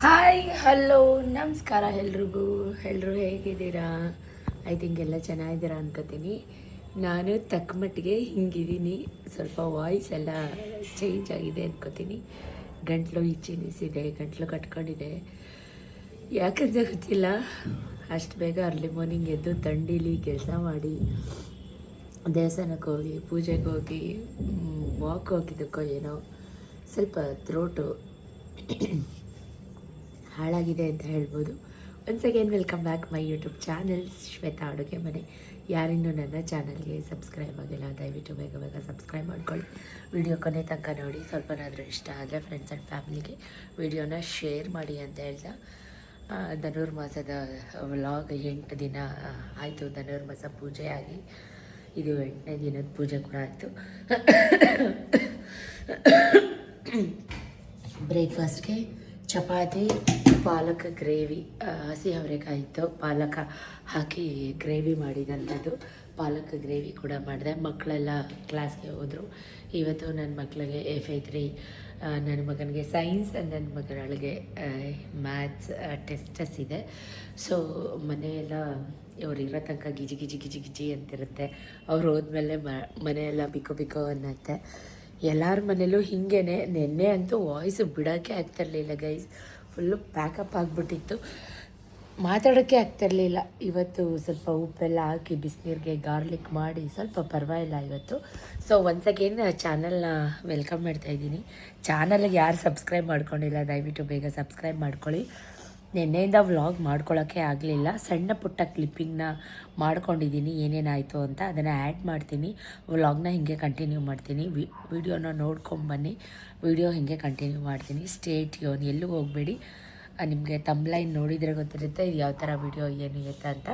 Hi hello ನಮಸ್ಕಾರ ಎಲ್ರಿಗೂ. ಎಲ್ಲರೂ ಹೇಗಿದ್ದೀರಾ? ಐ ಥಿಂಕ್ ಎಲ್ಲ ಚೆನ್ನಾಗಿದ್ದೀರಾ ಅನ್ಕೋತೀನಿ. ನಾನು ತಕ್ಕ ಮಟ್ಟಿಗೆ ಹಿಂಗಿದ್ದೀನಿ. ಸ್ವಲ್ಪ ವಾಯ್ಸ್ ಎಲ್ಲ ಚೇಂಜ್ ಆಗಿದೆ ಅನ್ಕೋತೀನಿ. ಗಂಟ್ಲು ಇಚ್ಚಿನಿಸಿದೆ, ಗಂಟ್ಲು ಕಟ್ಕೊಂಡಿದೆ. ಯಾಕಂತ ಗೊತ್ತಿಲ್ಲ. ಅಷ್ಟು ಬೇಗ ಅರ್ಲಿ ಮಾರ್ನಿಂಗ್ ಎದ್ದು ತಂಡೀಲಿ ಕೆಲಸ ಮಾಡಿ ದೇವಸ್ಥಾನಕ್ಕೆ ಹೋಗಿ ಪೂಜೆಗೆ ಹೋಗಿ ವಾಕ್ ಹೋಗಿದ್ದಕ್ಕೋ ಏನೋ ಸ್ವಲ್ಪ ಥ್ರೋಟು ಹಾಳಾಗಿದೆ ಅಂತ ಹೇಳ್ಬೋದು. Once again welcome back my YouTube channel Shweta ಅಡುಗೆ ಮನೆ. ಯಾರಿನ್ನೂ ನನ್ನ ಚಾನಲ್ಗೆ ಸಬ್ಸ್ಕ್ರೈಬ್ ಆಗಿಲ್ಲ ದಯವಿಟ್ಟು ಬೇಗ ಬೇಗ ಸಬ್ಸ್ಕ್ರೈಬ್ ಮಾಡ್ಕೊಳ್ಳಿ. ವಿಡಿಯೋ ಕೊನೆ ತನಕ ನೋಡಿ. ಸ್ವಲ್ಪನಾದರೂ ಇಷ್ಟ ಆದರೆ ಫ್ರೆಂಡ್ಸ್ ಆ್ಯಂಡ್ ಫ್ಯಾಮಿಲಿಗೆ ವಿಡಿಯೋನ ಶೇರ್ ಮಾಡಿ ಅಂತ ಹೇಳ್ತಾ, ಧನುರ್ಮಾಸದ ವ್ಲಾಗ್ 8 ದಿನ ಆಯಿತು. ಧನುರ್ಮಾಸ ಪೂಜೆ ಆಗಿ ಇದು 8ನೇ ದಿನದ ಪೂಜೆ ಕೂಡ ಆಯಿತು. ಬ್ರೇಕ್ಫಾಸ್ಟ್ಗೆ ಚಪಾತಿ, ಪಾಲಕ್ ಗ್ರೇವಿ, ಹಸಿ ಅವರೆಕಾಯಿ ಇತ್ತು, ಪಾಲಕ ಹಾಕಿ ಗ್ರೇವಿ ಮಾಡಿದಂಥದ್ದು. ಪಾಲಕ್ ಗ್ರೇವಿ ಕೂಡ ಮಾಡಿದೆ. ಮಕ್ಕಳೆಲ್ಲ ಕ್ಲಾಸ್ಗೆ ಹೋದರು. ಇವತ್ತು ನನ್ನ ಮಕ್ಕಳಿಗೆ FA3, ನನ್ನ ಮಗನಿಗೆ ಸೈನ್ಸ್, ನನ್ನ ಮಗಳಿಗೆ ಮ್ಯಾಥ್ಸ್ ಟೆಸ್ಟಸ್ ಇದೆ. ಸೊ ಮನೆಯೆಲ್ಲ ಇವ್ರು ಇರೋ ತನಕ ಗಿಜಿ ಗಿಜಿ ಗಿಜಿ ಗಿಜಿ ಅಂತಿರುತ್ತೆ. ಅವ್ರು ಹೋದ್ಮೇಲೆ ಮನೆಯೆಲ್ಲ ಬಿಕೋ ಬಿಕೋ ಅನ್ನತ್ತೆ. ಎಲ್ಲರ ಮನೇಲೂ ಹಿಂಗೇನೆ. ನೆನ್ನೆ ಅಂತೂ ವಾಯ್ಸು ಬಿಡೋಕ್ಕೆ ಆಗ್ತಿರ್ಲಿಲ್ಲ ಗೈಸ್. ಫುಲ್ಲು ಪ್ಯಾಕಪ್ ಆಗಿಬಿಟ್ಟಿತ್ತು, ಮಾತಾಡೋಕ್ಕೆ ಆಗ್ತಿರ್ಲಿಲ್ಲ. ಇವತ್ತು ಸ್ವಲ್ಪ ಉಪ್ಪೆಲ್ಲ ಹಾಕಿ ಬಿಸಿನೀರಿಗೆ ಗಾರ್ಲಿಕ್ ಮಾಡಿ ಸ್ವಲ್ಪ ಪರವಾಗಿಲ್ಲ ಇವತ್ತು. ಸೊ ಒನ್ಸ್ ಅಗೇನ್ ಚಾನಲ್ನ ವೆಲ್ಕಮ್ ಮಾಡ್ತಾಯಿದ್ದೀನಿ. ಚಾನಲ್ಗೆ ಯಾರು ಸಬ್ಸ್ಕ್ರೈಬ್ ಮಾಡ್ಕೊಂಡಿಲ್ಲ ದಯವಿಟ್ಟು ಬೇಗ ಸಬ್ಸ್ಕ್ರೈಬ್ ಮಾಡ್ಕೊಳ್ಳಿ. ನಿನ್ನೆಯಿಂದ ವ್ಲಾಗ್ ಮಾಡ್ಕೊಳ್ಳೋಕ್ಕೆ ಆಗಲಿಲ್ಲ. ಸಣ್ಣ ಪುಟ್ಟ ಕ್ಲಿಪ್ಪಿಂಗ್ನ ಮಾಡ್ಕೊಂಡಿದ್ದೀನಿ ಏನೇನಾಯಿತು ಅಂತ. ಅದನ್ನು ಆ್ಯಡ್ ಮಾಡ್ತೀನಿ. ವ್ಲಾಗ್ನ ಹಿಂಗೆ ಕಂಟಿನ್ಯೂ ಮಾಡ್ತೀನಿ. ವಿಡಿಯೋನ ನೋಡ್ಕೊಂಬನ್ನಿ. ವಿಡಿಯೋ ಹಿಂಗೆ ಕಂಟಿನ್ಯೂ ಮಾಡ್ತೀನಿ. ಸ್ಟೇಟ್ ಯೋನ್ ಎಲ್ಲೂ ಹೋಗಬೇಡಿ. ನಿಮಗೆ ತಮ್ಲೈನ್ ನೋಡಿದರೆ ಗೊತ್ತಿರುತ್ತೆ ಇದು ಯಾವ ಥರ ವಿಡಿಯೋ ಏನು ಎತ್ತ ಅಂತ.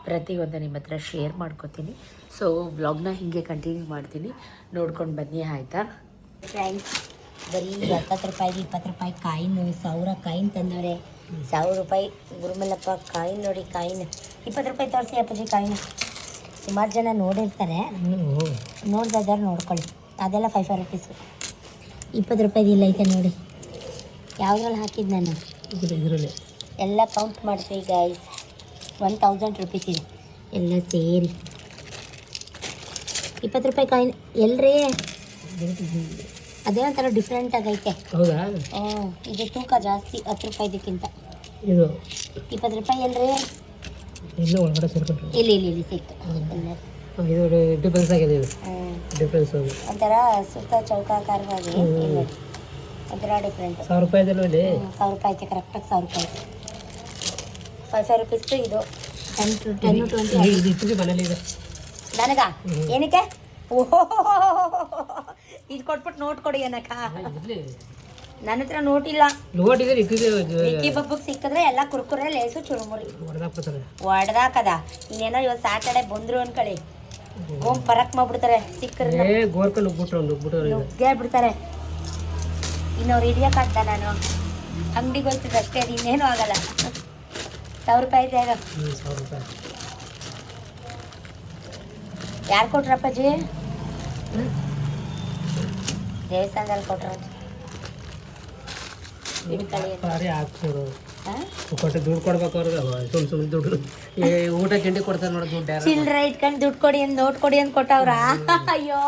ಪ್ರತಿಯೊಂದು ನಿಮ್ಮ ಹತ್ರ ಶೇರ್ ಮಾಡ್ಕೋತೀನಿ. ಸೊ ವ್ಲಾಗ್ನ ಹಿಂಗೆ ಕಂಟಿನ್ಯೂ ಮಾಡ್ತೀನಿ, ನೋಡ್ಕೊಂಡು ಬನ್ನಿ ಆಯಿತಾ ಫ್ರೆಂಡ್ಸ್. ಬರೀ 70 ರೂಪಾಯಿಗೆ 20 ರೂಪಾಯಿ ಕಾಯಿನ್, 1000 ಕಾಯಿನ್ ತಂದವ್ರೆ. 1000 ರೂಪಾಯಿ ಗುರುಮಲ್ಲಪ್ಪ ಕಾಯಿನ್ ನೋಡಿ. ಕಾಯಿನ್ 20 ರೂಪಾಯಿ ತೋರಿಸಿ ಅಪ್ಪಾಜಿ ಕಾಯಿನ್. ಸುಮಾರು ಜನ ನೋಡಿರ್ತಾರೆ, ನೋಡ್ದಾದ್ರೆ ನೋಡ್ಕೊಳ್ಳಿ. ಅದೆಲ್ಲ 5 ರುಪೀಸು. 20 ರೂಪಾಯಿದು ಇಲ್ಲ ಐತೆ ನೋಡಿ. ಯಾವುದ್ರಲ್ಲಿ ಹಾಕಿದ್ದು ನಾನು ಇದರಲ್ಲಿ ಎಲ್ಲ ಕೌಂಟ್ ಮಾಡ್ತೀವಿ ಗಾಯ್ಸ್. 1000 ರುಪೀಸ್ ಇದೆ ಎಲ್ಲ ಸೇರಿ. 20 ರೂಪಾಯಿ ಕಾಯಿನ್ ಎಲ್ರಿ? ಅದೇ ಒಂಥರ ಡಿಫ್ರೆಂಟ್ ಆಗೈತೆ. ಹೌದಾ? ಇದು ತೂಕ ಜಾಸ್ತಿ 10 ರೂಪಾಯಿದಕ್ಕಿಂತ. ಇದು 20 ರೂಪಾಯಿ ಎಲ್ರಿ? ಇಲ್ಲ ಒಳಗಡೆ ಸೇರ್ಕೊಂಡ್ರು. ಇಲ್ಲಿ ಸಿಕ್ತು. ಇದು ಡಿಫ್ರೆನ್ಸ್ ಆಗಿದೆ. ಇದು ಡಿಫ್ರೆನ್ಸ್ ಒಂಥರ ಸುತ್ತ ಚೌಕಾಕಾರವಾಗಿ ಒಂಥರ ಡಿಫ್ರೆಂಟ್. 1000 ರೂಪಾಯಿದಲ್ಲಿ 1000 ರೂಪಾಯಿ ಐತೆ ಕರೆಕ್ಟಾಗಿ. 1000 ರೂಪಾಯಿ 5 ರುಪೀಸ್. ಇದು 10-20 ಮನೇಲಿ ಇದೆ ನನಗ. ಏನಕ್ಕೆ? ಓಹೋ, ಇದು ಕೊಟ್ಬಿಟ್ಟು ನೋಟ್ ಕೊಡಿ ಏನಕ್ಕ? ನನ್ನ ಹತ್ರ ನೋಟ್ ಇಲ್ಲ. ವಿಕ್ಕಿ ಬಬ್ಬಗೆ ಸಿಕ್ಕಿದ್ರೆ ಎಲ್ಲ ಕುರ್ಕುರೆ ಲೇಸು ಚುರುಮುರಿ ಹೊಡೆದಾಕದ. ಇನ್ನೇನೋ ಇವತ್ತು ಸ್ಯಾಟರ್ಡೆ ಬಂದ್ರು ಅನ್ಕೊಳ್ಳಿ, ಗೋಮ್ ಪರಕ್ ಮಾಡ್ಬಿಡ್ತಾರೆ. ಸಿಕ್ಕರೆ ನುಗ್ಗೇ ಬಿಡ್ತಾರೆ. ಇನ್ನವ್ರು ಹಿಡಿಯೋಕ್ಕಾಗ್ದ? ನಾನು ಅಂಗಡಿಗೆ ಹೋಗ್ತಿದ್ದೆ ಅಷ್ಟೇ, ಅದು ಇನ್ನೇನು ಆಗಲ್ಲ. 1000 ರೂಪಾಯಿ ಇದೆ. ಆಗ ಯಾರು ಕೊಟ್ರಪ್ಪಾಜಿ? ದೇವಸ್ಥಾನದಲ್ಲಿ ಕೊಟ್ರ. ದುಡ್ಡು ಕೊಡ್ಬೇಕು ಅವ್ರಿಗೆ. ಸುಮ್ಮನೆ ದುಡ್ಡು ಊಟ ತಿಂಡಿ ಕೊಡ್ತಾರೆ ನೋಡಿ. ದುಡ್ಡು ಚಿಲ್ಲರೆ ಇಟ್ಕೊಂಡು ದುಡ್ಡು ಕೊಡಿ ಅಂತ ನೋಟ್ ಕೊಡಿ ಅಂತ ಕೊಟ್ಟವ್ರ. ಅಯ್ಯೋ,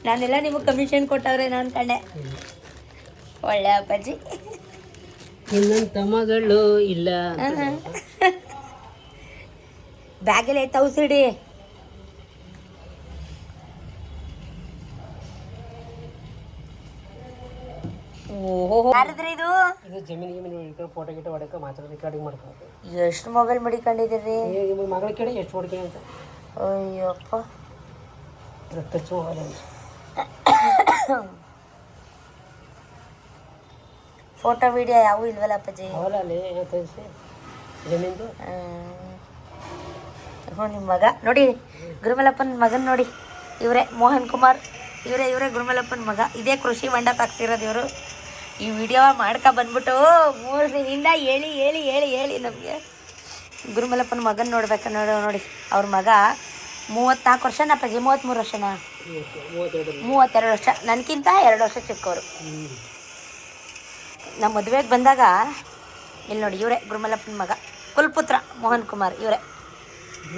ನಾನೆಲ್ಲ ನಿಮಗೆ ಕಮಿಷನ್ ಕೊಟ್ಟವ್ರೇನೋ ಅನ್ಕೊಂಡೆ. ಒಳ್ಳೆ ಅಪ್ಪಾಜಿ. ಇನ್ನೊಂದು ತಮ್ಮಗಳು ಇಲ್ಲ. ಬ್ಯಾಗೆಲ್ಲ ಐತೆ ಔಸಿಡಿ. ಯಾರದ್ರಿ ಇದು? ಜಮೀನು ಫೋಟೋ ಗಿಟೋ ಹೊಡಕ ಮಾತ್ರ ರೆಕಾರ್ಡಿಂಗ್ ಮಾಡ್ಕೊಂಡು. ಎಷ್ಟು ಮೊಬೈಲ್ ಮಡಿಕೊಂಡಿದ್ದೀರಿ? ಮಗಳ ಕಡೆ ಎಷ್ಟು ಹೊಡ್ಕೆ ಅಂತ. Ayyappa, touch mobile. Photo video ಯಾವೂ ಇಲ್ವಲ್ಲ ಅಪ್ಪಾಜಿ? ಅವಲ್ಲ ಅಲ್ಲಿ ತೋರಿಸಿ ಜಮೀನ್ದು. ನಿಮ್ಮ ಮಗ ನೋಡಿ, ಗುರುಮಲಪ್ಪನ ಮಗನ ನೋಡಿ. ಇವರೇ ಮೋಹನ್ ಕುಮಾರ್. ಇವರೇ ಗುರುಮಲಪ್ಪನ ಮಗ. ಇದೇ ಕೃಷಿ ಹೊಂಡಕ್ಕೆ ಹಾಕ್ಸಿರೋದು ಇವರು. ಈ ವಿಡಿಯೋ ಮಾಡ್ಕೊ ಬಂದ್ಬಿಟ್ಟು 3 ದಿನದಿಂದ ಹೇಳಿ ನಮಗೆ ಗುರುಮಲಪ್ಪನ ಮಗನ ನೋಡ್ಬೇಕು. ನೋಡಿ ಅವ್ರ ಮಗ 34 ವರ್ಷನ ಅಪ್ಪಾಜಿ? 33 ವರ್ಷನಾ? 32 ವರ್ಷ. ನನಗಿಂತ 2 ವರ್ಷ ಚಿಕ್ಕವರು. ನಮ್ಮ ಮದುವೆಗೆ ಬಂದಾಗ ಇಲ್ಲಿ ನೋಡಿ ಇವರೇ ಗುರುಮಲ್ಲಪ್ಪನ ಮಗ ಕುಲ್ಪುತ್ರ ಮೋಹನ್ ಕುಮಾರ್ ಇವರೇ.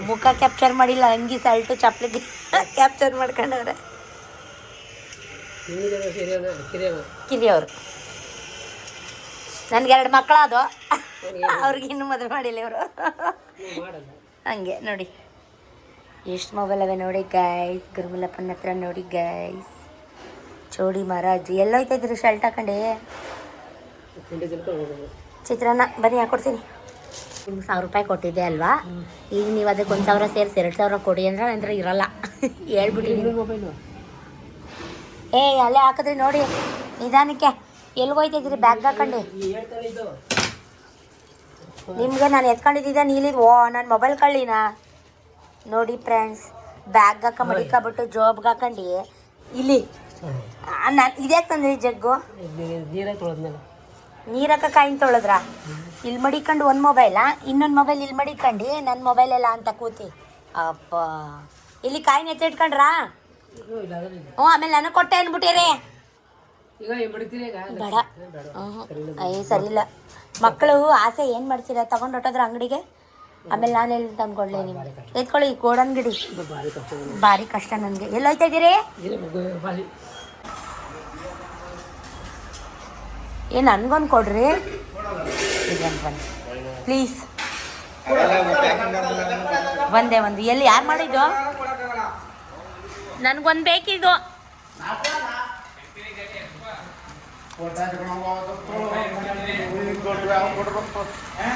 ಮುಖ ಕ್ಯಾಪ್ಚರ್ ಮಾಡಿಲ್ಲ, ಅಂಗಿ ಸಲ್ಟು ಚಪ್ಪಲಿಗೆ ಕ್ಯಾಪ್ಚರ್ ಮಾಡ್ಕೊಂಡವ್ರೆ. ಕಿರಿಯವರು. ನನಗೆ 2 ಮಕ್ಕಳದು, ಅವ್ರಿಗೆ ಇನ್ನೂ ಮದುವೆ ಮಾಡಿಲ್ಲ ಇವರು. ಹಂಗೆ ನೋಡಿ ಎಷ್ಟು ಮೊಬೈಲ್ ಅವೆ ನೋಡಿ ಗೈಸ್. ಗುರುಮಲ್ಲಪ್ಪನ ಹತ್ರ ನೋಡಿ ಗೈಸ್. ಚೋಡಿ ಮಹಾರಾಜ್ ಎಲ್ಲೋಯ್ತಾಯಿದ್ರಿ ಶರ್ಟ್ ಹಾಕೊಂಡೆ. ಚಿತ್ರಾನ್ನ ಬನ್ನಿ ಹಾಕೊಡ್ತೀನಿ. ನಿಮ್ಗೆ 1000 ರೂಪಾಯಿ ಕೊಟ್ಟಿದ್ದೆ ಅಲ್ವಾ, ಈಗ ನೀವು ಅದಕ್ಕೆ 1000 ಸೇರಿಸಿ 2000 ಕೊಡಿ ಅಂದ್ರೆ ನಂತರ ಇರಲ್ಲ. ಹೇಳ್ಬಿಟ್ಟಿದ್ದೀನಿ. ಅಲ್ಲೇ ಹಾಕಿದ್ರಿ ನೋಡಿ ನಿಧಾನಕ್ಕೆ. ಎಲ್ಗೋಯ್ತಿದ್ರಿ ಬ್ಯಾಗ್ ಹಾಕೊಂಡು? ನಿಮಗೆ ನಾನು ಎತ್ಕೊಂಡಿದ್ದೆ ನೀಲಿದ್. ಓ ನನ್ನ ಮೊಬೈಲ್ ಕಳ್ಳಿನಾ ನೋಡಿ ಫ್ರೆಂಡ್ಸ್. ಬ್ಯಾಗ್ ಹಾಕ ಮಡಿಕಬಿಟ್ಟು ಜೋಬ್ಗೆ ಹಾಕೊಂಡು ಇಲ್ಲಿ ನಾನು ಇದ್ಯಾಕೆ ತಂದ್ರಿ ಜಗ್ಗು? ನೀರಕ್ಕ ಕಾಯಿನ್ ತೊಳೆದ್ರ? ಇಲ್ಲಿ ಮಡಿಕೊಂಡು ಒಂದು ಮೊಬೈಲಾ, ಇನ್ನೊಂದು ಮೊಬೈಲ್ ಇಲ್ಲಿ ಮಡಿಕೊಂಡು ನನ್ನ ಮೊಬೈಲೆಲ್ಲ ಅಂತ ಕೂತಿ. ಅಪ್ಪ ಇಲ್ಲಿ ಕಾಯಿನ್ ಎತ್ತಿಟ್ಕೊಂಡ್ರಾ? ಹ್ಞೂ ಆಮೇಲೆ ನನಗೆ ಕೊಟ್ಟೆ ಅಂದ್ಬಿಟ್ಟಿರಿ. ಬೇಡ. ಅಯ್ಯ ಸರಿ ಇಲ್ಲ. ಮಕ್ಕಳು ಆಸೆ ಏನು ಮಾಡ್ತೀರಾ? ತಗೊಂಡು ಹೊಟ್ಟೋದ್ರ ಅಂಗಡಿಗೆ, ಆಮೇಲೆ ನಾನು ಎಲ್ಲಿ ತಂದ್ಕೊಡ್ಲಿ ನಿಮ್ಗೆ? ಎತ್ಕೊಳ್ಳಿ ಗೋಡನ್ ಗಿಡಿ. ಭಾರಿ ಕಷ್ಟ ನನಗೆ. ಎಲ್ಲೋಯ್ತಾ ಇದ್ದೀರಿ? ನನಗೊಂದು ಕೊಡ್ರಿ ಪ್ಲೀಸ್. ಒಂದೇ ಒಂದು. ಎಲ್ಲಿ ಯಾರು ಮಾಡಿದ್ದು? ನನಗೊಂದು ಬೇಕಿದು.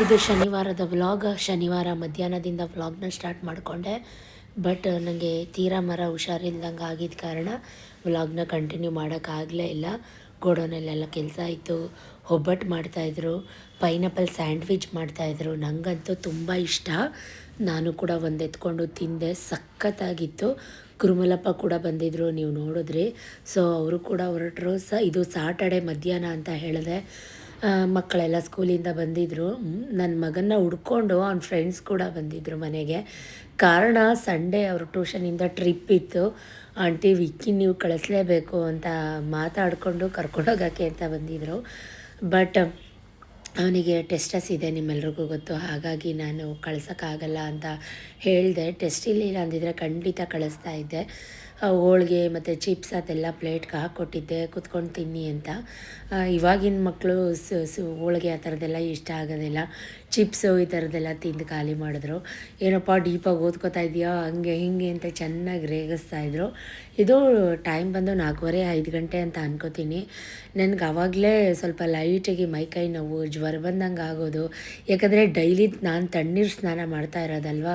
ಇದು ಶನಿವಾರದ ವ್ಲಾಗ್. ಶನಿವಾರ ಮಧ್ಯಾಹ್ನದಿಂದ ವ್ಲಾಗ್ನ ಸ್ಟಾರ್ಟ್ ಮಾಡಿಕೊಂಡೆ. ಬಟ್ ನನಗೆ ತೀರಾ ಹುಷಾರಿಲ್ದಂಗೆ ಆಗಿದ್ದ ಕಾರಣ ವ್ಲಾಗ್ನ ಕಂಟಿನ್ಯೂ ಮಾಡೋಕ್ಕಾಗಲೇ ಇಲ್ಲ. ಗೋಡೌನಲ್ಲೆಲ್ಲ ಕೆಲಸ ಇತ್ತು. ಒಬ್ಬಟ್ಟು ಮಾಡ್ತಾಯಿದ್ರು, ಪೈನಾಪಲ್ ಸ್ಯಾಂಡ್ವಿಚ್ ಮಾಡ್ತಾಯಿದ್ರು. ನನಗಂತೂ ತುಂಬ ಇಷ್ಟ. ನಾನು ಕೂಡ ಒಂದು ಎತ್ಕೊಂಡು ತಿಂದೆ, ಸಖತ್ತಾಗಿತ್ತು. ಗುರುಮಲ್ಲಪ್ಪ ಕೂಡ ಬಂದಿದ್ದರು, ನೀವು ನೋಡಿದ್ರಿ. ಸೊ ಅವರು ಕೂಡ ಹೊರಟರು. ಇದು ಸಾಟರ್ಡೆ ಮಧ್ಯಾಹ್ನ ಅಂತ ಹೇಳಿದೆ. ಮಕ್ಕಳೆಲ್ಲ ಸ್ಕೂಲಿಂದ ಬಂದಿದ್ದರು. ನನ್ನ ಮಗನ್ನ ಹುಡ್ಕೊಂಡು ಅವ್ನ ಫ್ರೆಂಡ್ಸ್ ಕೂಡ ಬಂದಿದ್ದರು ಮನೆಗೆ. ಕಾರಣ ಸಂಡೇ ಅವರು ಟ್ಯೂಷನಿಂದ ಟ್ರಿಪ್ ಇತ್ತು. ಆಂಟಿ ವಿಕ್ಕಿ ನೀವು ಕಳಿಸ್ಲೇಬೇಕು ಅಂತ ಮಾತಾಡಿಕೊಂಡು ಕರ್ಕೊಂಡೋಗೋಕ್ಕೆ ಅಂತ ಬಂದಿದ್ದರು. ಬಟ್ ಅವನಿಗೆ ಟೆಸ್ಟಸ್ ಇದೆ, ನಿಮ್ಮೆಲ್ರಿಗೂ ಗೊತ್ತು. ಹಾಗಾಗಿ ನಾನು ಕಳ್ಸೋಕ್ಕಾಗಲ್ಲ ಅಂತ ಹೇಳಿದೆ. ಟೆಸ್ಟ್ ಇರಲಿಲ್ಲ ಅಂದಿದ್ರೆ ಖಂಡಿತ ಕಳಿಸ್ತಾ ಇದ್ದೆ. ಹೋಳಿಗೆ ಮತ್ತು ಚಿಪ್ಸ್ ಅದೆಲ್ಲ ಪ್ಲೇಟ್ಗೆ ಹಾಕ್ಕೊಟ್ಟಿದ್ದೆ, ಕುತ್ಕೊಂಡು ತಿನ್ನಿ ಅಂತ. ಇವಾಗಿನ ಮಕ್ಕಳು ಹೋಳಿಗೆ ಆ ಥರದ್ದೆಲ್ಲ ಇಷ್ಟ ಆಗೋದಿಲ್ಲ. ಚಿಪ್ಸು ಈ ಥರದ್ದೆಲ್ಲ ತಿಂದು ಖಾಲಿ ಮಾಡಿದ್ರು. ಏನಪ್ಪ ಡೀಪಾಗಿ ಓದ್ಕೋತಾ ಇದೆಯಾ ಹಂಗೆ ಹಿಂಗೆ ಅಂತ ಚೆನ್ನಾಗಿ ರೇಗಿಸ್ತಾಯಿದ್ರು. ಇದು ಟೈಮ್ ಬಂದು 4:30-5 ಗಂಟೆ ಅಂತ ಅನ್ಕೋತೀನಿ. ನನಗೆ ಆವಾಗಲೇ ಸ್ವಲ್ಪ ಲೈಟಾಗಿ ಮೈಕೈ ನೋವು, ಜ್ವರ ಬಂದಂಗೆ ಆಗೋದು. ಯಾಕಂದರೆ ಡೈಲಿ ನಾನು ತಣ್ಣೀರು ಸ್ನಾನ ಮಾಡ್ತಾ ಇರೋದಲ್ವ.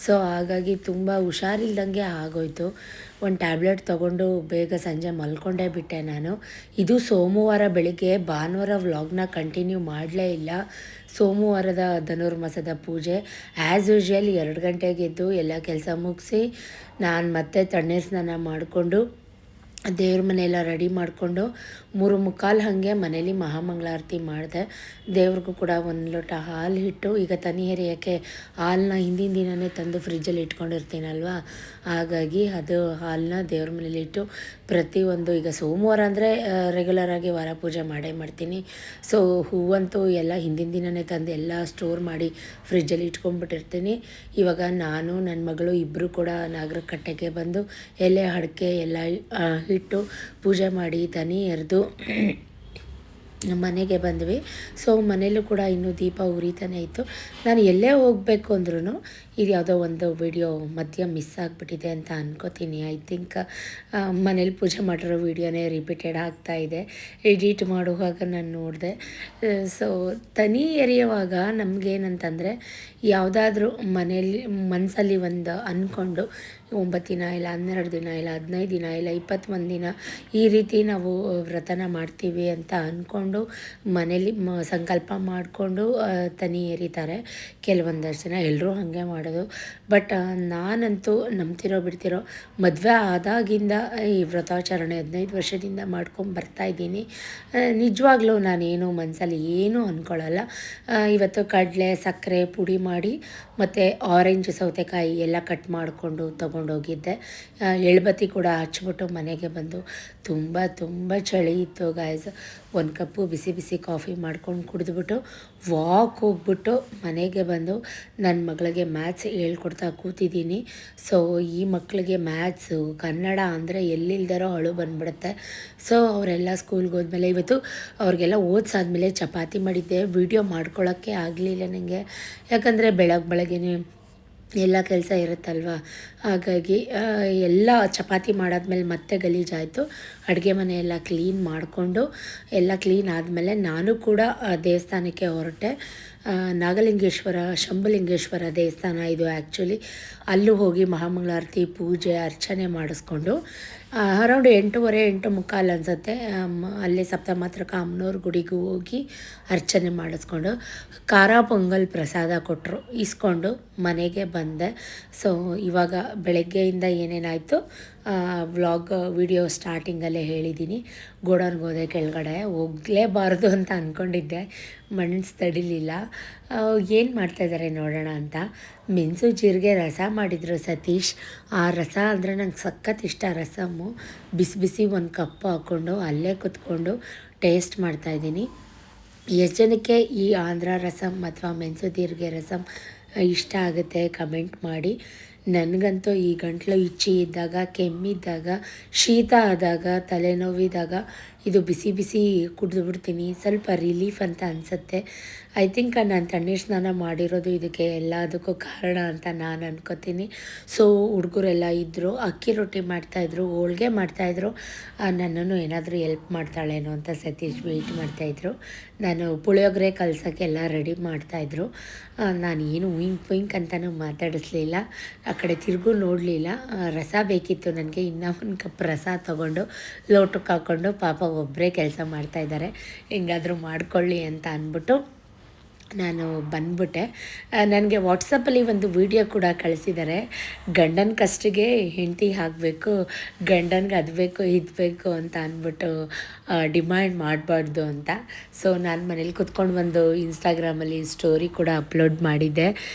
ಸೊ ಹಾಗಾಗಿ ತುಂಬ ಹುಷಾರಿಲ್ದಂಗೆ ಆಗೋಯ್ತು. ಒಂದು ಟ್ಯಾಬ್ಲೆಟ್ ತೊಗೊಂಡು ಬೇಗ ಸಂಜೆ ಮಲ್ಕೊಂಡೇ ಬಿಟ್ಟೆ ನಾನು. ಇದು ಸೋಮವಾರ ಬೆಳಿಗ್ಗೆ. ಭಾನುವಾರ ವ್ಲಾಗ್ನ ಕಂಟಿನ್ಯೂ ಮಾಡಲೇ ಇಲ್ಲ. ಸೋಮವಾರದ ಧನುರ್ಮಾಸದ ಪೂಜೆ ಆ್ಯಸ್ ಯೂಶ್ವಲ್ 2 ಗಂಟೆಗೆ ಎದ್ದು ಎಲ್ಲ ಕೆಲಸ ಮುಗಿಸಿ ನಾನು ಮತ್ತೆ ತಣ್ಣೀರು ಸ್ನಾನ ಮಾಡಿಕೊಂಡು ದೇವ್ರ ಮನೆಯೆಲ್ಲ ರೆಡಿ ಮಾಡಿಕೊಂಡು 3:45 ಹಾಗೆ ಮನೇಲಿ ಮಹಾಮಂಗಳಾರತಿ ಮಾಡಿದೆ. ದೇವ್ರಿಗೂ ಕೂಡ 1 ಲೋಟ ಹಾಲು ಇಟ್ಟು, ಈಗ ತನಿ ಎರಿಯೋಕ್ಕೆ ಹಾಲನ್ನ ಹಿಂದಿನ ದಿನವೇ ತಂದು ಫ್ರಿಜ್ಜಲ್ಲಿ ಇಟ್ಕೊಂಡಿರ್ತೀನಲ್ವ, ಹಾಗಾಗಿ ಅದು ಹಾಲನ್ನ ದೇವ್ರ ಮನೇಲಿ ಇಟ್ಟು ಪ್ರತಿಯೊಂದು, ಈಗ ಸೋಮವಾರ ಅಂದರೆ ರೆಗ್ಯುಲರಾಗಿ ವಾರ ಪೂಜೆ ಮಾಡೇ ಮಾಡ್ತೀನಿ. ಸೊ ಹೂವಂತೂ ಎಲ್ಲ ಹಿಂದಿನ ದಿನವೇ ತಂದು ಎಲ್ಲ ಸ್ಟೋರ್ ಮಾಡಿ ಫ್ರಿಜ್ಜಲ್ಲಿ ಇಟ್ಕೊಂಡ್ಬಿಟ್ಟಿರ್ತೀನಿ. ಇವಾಗ ನಾನು ನನ್ನ ಮಗಳು ಇಬ್ಬರು ಕೂಡ ನಾಗರಕಟ್ಟೆಗೆ ಬಂದು ಎಲೆ ಅಡಿಕೆ ಎಲ್ಲ ಇಟ್ಟು ಪೂಜೆ ಮಾಡಿ ತನಿ ಎರೆದು ಮನೆಗೆ ಬಂದ್ವಿ. ಸೊ ಮನೇಲೂ ಕೂಡ ಇನ್ನೂ ದೀಪ ಉರಿತಾನೆ ಇತ್ತು. ನಾನು ಎಲ್ಲೇ ಹೋಗಬೇಕು ಅಂದ್ರೂ ಇದು ಯಾವುದೋ ಒಂದು ವಿಡಿಯೋ ಮಧ್ಯ ಮಿಸ್ ಆಗಿಬಿಟ್ಟಿದೆ ಅಂತ ಅನ್ಕೋತೀನಿ. ಐ ಥಿಂಕ್ ಮನೇಲಿ ಪೂಜೆ ಮಾಡಿರೋ ವೀಡಿಯೋನೇ ರಿಪೀಟೆಡ್ ಆಗ್ತಾಯಿದೆ. ಎಡಿಟ್ ಮಾಡುವಾಗ ನಾನು ನೋಡಿದೆ. ಸೊ ತನಿ ಎರೆಯುವಾಗ ನಮಗೇನಂತಂದರೆ, ಯಾವುದಾದ್ರೂ ಮನೇಲಿ ಮನಸ್ಸಲ್ಲಿ ಒಂದು ಅಂದ್ಕೊಂಡು 9 ದಿನ ಇಲ್ಲ 12 ದಿನ ಇಲ್ಲ 15 ದಿನ ಇಲ್ಲ 21 ದಿನ ಈ ರೀತಿ ನಾವು ವ್ರತನ ಮಾಡ್ತೀವಿ ಅಂತ ಅಂದ್ಕೊಂಡು ಮನೇಲಿ ಸಂಕಲ್ಪ ಮಾಡಿಕೊಂಡು ತನಿ ಎರಿತಾರೆ ಕೆಲವೊಂದಷ್ಟು ಜನ. ಎಲ್ಲರೂ ಹಾಗೆ ಮಾಡೋದು. ಬಟ್ ನಾನಂತೂ ನಂಬ್ತಿರೋ ಬಿಡ್ತಿರೋ ಮದುವೆ ಆದಾಗಿಂದ ಈ ವ್ರತಾಚರಣೆ 15 ವರ್ಷದಿಂದ ಮಾಡ್ಕೊಂಡು ಬರ್ತಾಯಿದ್ದೀನಿ. ನಿಜವಾಗ್ಲೂ ನಾನೇನು ಮನಸ್ಸಲ್ಲಿ ಏನೂ ಅಂದ್ಕೊಳ್ಳಲ್ಲ. ಇವತ್ತು ಕಡಲೆ ಸಕ್ಕರೆ ಪುಡಿ ಮಾಡಿ ಮತ್ತು ಆರೆಂಜ್ ಸೌತೆಕಾಯಿ ಎಲ್ಲ ಕಟ್ ಮಾಡಿಕೊಂಡು ತೊಗೊಂಡೋಗಿದ್ದೆ. ಎಳ್ಬತ್ತಿ ಕೂಡ ಹಚ್ಬಿಟ್ಟು ಮನೆಗೆ ಬಂದು ತುಂಬ ಚಳಿ ಇತ್ತು ಗಾಯ್ಸ್. ಒಂದು ಕಪ್ಪು ಬಿಸಿ ಬಿಸಿ ಕಾಫಿ ಮಾಡ್ಕೊಂಡು ಕುಡಿದ್ಬಿಟ್ಟು ವಾಕ್ ಹೋಗ್ಬಿಟ್ಟು ಮನೆಗೆ ಬಂದು ನನ್ನ ಮಗಳಿಗೆ ಮ್ಯಾಥ್ಸ್ ಹೇಳ್ಕೊಡ್ತಾ ಕೂತಿದ್ದೀನಿ. ಸೊ ಈ ಮಕ್ಕಳಿಗೆ ಮ್ಯಾಥ್ಸು ಕನ್ನಡ ಅಂದರೆ ಎಲ್ಲಿಲ್ದಾರೋ ಅಳು ಬಂದ್ಬಿಡುತ್ತೆ. ಸೊ ಅವರೆಲ್ಲ ಸ್ಕೂಲ್ಗೆ ಹೋದ್ಮೇಲೆ ಇವತ್ತು ಅವ್ರಿಗೆಲ್ಲ ಓದಿಸಾದ್ಮೇಲೆ ಚಪಾತಿ ಮಾಡಿದ್ದೆ. ವಿಡಿಯೋ ಮಾಡ್ಕೊಳ್ಳೋಕ್ಕೆ ಆಗಲಿಲ್ಲ ನನಗೆ, ಯಾಕಂದರೆ ಬೆಳಗ್ಗೆನೇ ಎಲ್ಲ ಕೆಲಸ ಇರುತ್ತಲ್ವ. ಹಾಗಾಗಿ ಎಲ್ಲ ಚಪಾತಿ ಮಾಡಾದ್ಮೇಲೆ ಮತ್ತೆ ಗಲೀಜಾಯಿತು. ಅಡುಗೆ ಮನೆ ಎಲ್ಲ ಕ್ಲೀನ್ ಮಾಡಿಕೊಂಡು ಎಲ್ಲ ಕ್ಲೀನ್ ಆದಮೇಲೆ ನಾನು ಕೂಡ ದೇವಸ್ಥಾನಕ್ಕೆ ಹೊರಟೆ. ನಾಗಲಿಂಗೇಶ್ವರ ಶಂಭುಲಿಂಗೇಶ್ವರ ದೇವಸ್ಥಾನ ಇದು ಆ್ಯಕ್ಚುಲಿ. ಅಲ್ಲೂ ಹೋಗಿ ಮಹಾಮಂಗಳಾರತಿ ಪೂಜೆ ಅರ್ಚನೆ ಮಾಡಿಸ್ಕೊಂಡು ಅರೌಂಡ್ 8:30 8:45 ಅನಿಸುತ್ತೆ ಅಲ್ಲಿ ಸಪ್ತಮಾತ್ರಕ ಅಮ್ಮನವ್ರ ಗುಡಿಗೂ ಹೋಗಿ ಅರ್ಚನೆ ಮಾಡಿಸ್ಕೊಂಡು ಖಾರ ಪೊಂಗಲ್ ಪ್ರಸಾದ ಕೊಟ್ಟರು, ಇಸ್ಕೊಂಡು ಮನೆಗೆ ಬಂದೆ. ಸೊ ಇವಾಗ ಬೆಳಗ್ಗೆಯಿಂದ ಏನೇನಾಯಿತು ವ್ಲಾಗ್ ವಿಡಿಯೋ ಸ್ಟಾರ್ಟಿಂಗಲ್ಲೇ ಹೇಳಿದ್ದೀನಿ. ಗೋಡನ್ಗೆ ಹೋದೆ, ಕೆಳಗಡೆ ಹೋಗಲೇಬಾರ್ದು ಅಂತ ಅಂದ್ಕೊಂಡಿದ್ದೆ, ಮನಸ್ಸು ತಡಿಲಿಲ್ಲ. ಏನು ಮಾಡ್ತಾಯಿದ್ದಾರೆ ನೋಡೋಣ ಅಂತ ಮೆಣಸು ಜೀರಿಗೆ ರಸ ಮಾಡಿದರು ಸತೀಶ್. ಆ ರಸ ಅಂದರೆ ನಂಗೆ ಸಖತ್ ಇಷ್ಟ. ರಸಮ್ಮು ಬಿಸಿ ಬಿಸಿ ಒಂದು ಕಪ್ ಹಾಕ್ಕೊಂಡು ಅಲ್ಲೇ ಕೂತ್ಕೊಂಡು ಟೇಸ್ಟ್ ಮಾಡ್ತಾಯಿದ್ದೀನಿ. ಎಷ್ಟು ಜನಕ್ಕೆ ಈ ಆಂಧ್ರ ರಸಮ್ ಅಥವಾ ಮೆಣಸು ಜೀರಿಗೆ ರಸಮ್ ಇಷ್ಟ ಆಗುತ್ತೆ ಕಮೆಂಟ್ ಮಾಡಿ. ನನಗಂತೂ ಈ ಗಂಟ್ಲು ಇಚ್ಚಿ ಇದ್ದಾಗ, ಕೆಮ್ಮಿದ್ದಾಗ, ಶೀತ ಆದಾಗ, ತಲೆನೋವಿದಾಗ ಇದು ಬಿಸಿ ಬಿಸಿ ಕುಡಿದ್ಬಿಡ್ತೀನಿ. ಸ್ವಲ್ಪ ರಿಲೀಫ್ ಅಂತ ಅನಿಸುತ್ತೆ. ಐ ಥಿಂಕ್ ನಾನು ತಣ್ಣೀರು ಸ್ನಾನ ಮಾಡಿರೋದು ಇದಕ್ಕೆ ಎಲ್ಲದಕ್ಕೂ ಕಾರಣ ಅಂತ ನಾನು ಅನ್ಕೋತೀನಿ. ಸೊ ಹುಡುಗರೆಲ್ಲ ಇದ್ದರು, ಅಕ್ಕಿ ರೊಟ್ಟಿ ಮಾಡ್ತಾಯಿದ್ರು, ಹೋಳ್ಗೆ ಮಾಡ್ತಾಯಿದ್ರು. ನನ್ನನ್ನು ಏನಾದರೂ ಎಲ್ಪ್ ಮಾಡ್ತಾಳೇನೋ ಅಂತ ಸತೀಶ್ ವೆಯ್ಟ್ ಮಾಡ್ತಾಯಿದ್ರು. ನಾನು ಪುಳಿಯೋಗರೆ ಕಲ್ಸೋಕ್ಕೆಲ್ಲ ರೆಡಿ ಮಾಡ್ತಾಯಿದ್ರು. ನಾನು ಏನು ಉಯಿಂಕ್ ಅಂತಲೂ ಮಾತಾಡಿಸ್ಲಿಲ್ಲ, ಆ ಕಡೆ ತಿರುಗೂ ನೋಡಲಿಲ್ಲ. ರಸ ಬೇಕಿತ್ತು ನನಗೆ, ಇನ್ನೂ ಒಂದು ಕಪ್ ರಸ ತೊಗೊಂಡು ಲೋಟಕ್ಕೆ ಹಾಕ್ಕೊಂಡು ಪಾಪ ಒಬ್ಬರೇ ಕೆಲಸ ಮಾಡ್ತಾಯಿದ್ದಾರೆ, ಹೆಂಗಾದರೂ ಮಾಡ್ಕೊಳ್ಳಿ ಅಂತ ಅಂದ್ಬಿಟ್ಟು ನಾನು ಬಂದ್ಬಿಟ್ಟೆ. ನನಗೆ ವಾಟ್ಸಪ್ಪಲ್ಲಿ ಒಂದು ವಿಡಿಯೋ ಕೂಡ ಕಳಿಸಿದ್ದಾರೆ. ಗಂಡನ ಕಷ್ಟಿಗೆ ಹೆಂಡತಿ ಹಾಕಬೇಕು, ಗಂಡನಿಗೆ ಅದು ಬೇಕು ಇದು ಬೇಕು ಅಂತ ಅಂದ್ಬಿಟ್ಟು ಡಿಮ್ಯಾಂಡ್ ಮಾಡಬಾರ್ದು ಅಂತ. ಸೊ ನಾನು ಮನೇಲಿ ಕೂತ್ಕೊಂಡು ಒಂದು ಇನ್ಸ್ಟಾಗ್ರಾಮಲ್ಲಿ ಸ್ಟೋರಿ ಕೂಡ ಅಪ್ಲೋಡ್ ಮಾಡಿದ್ದೆ.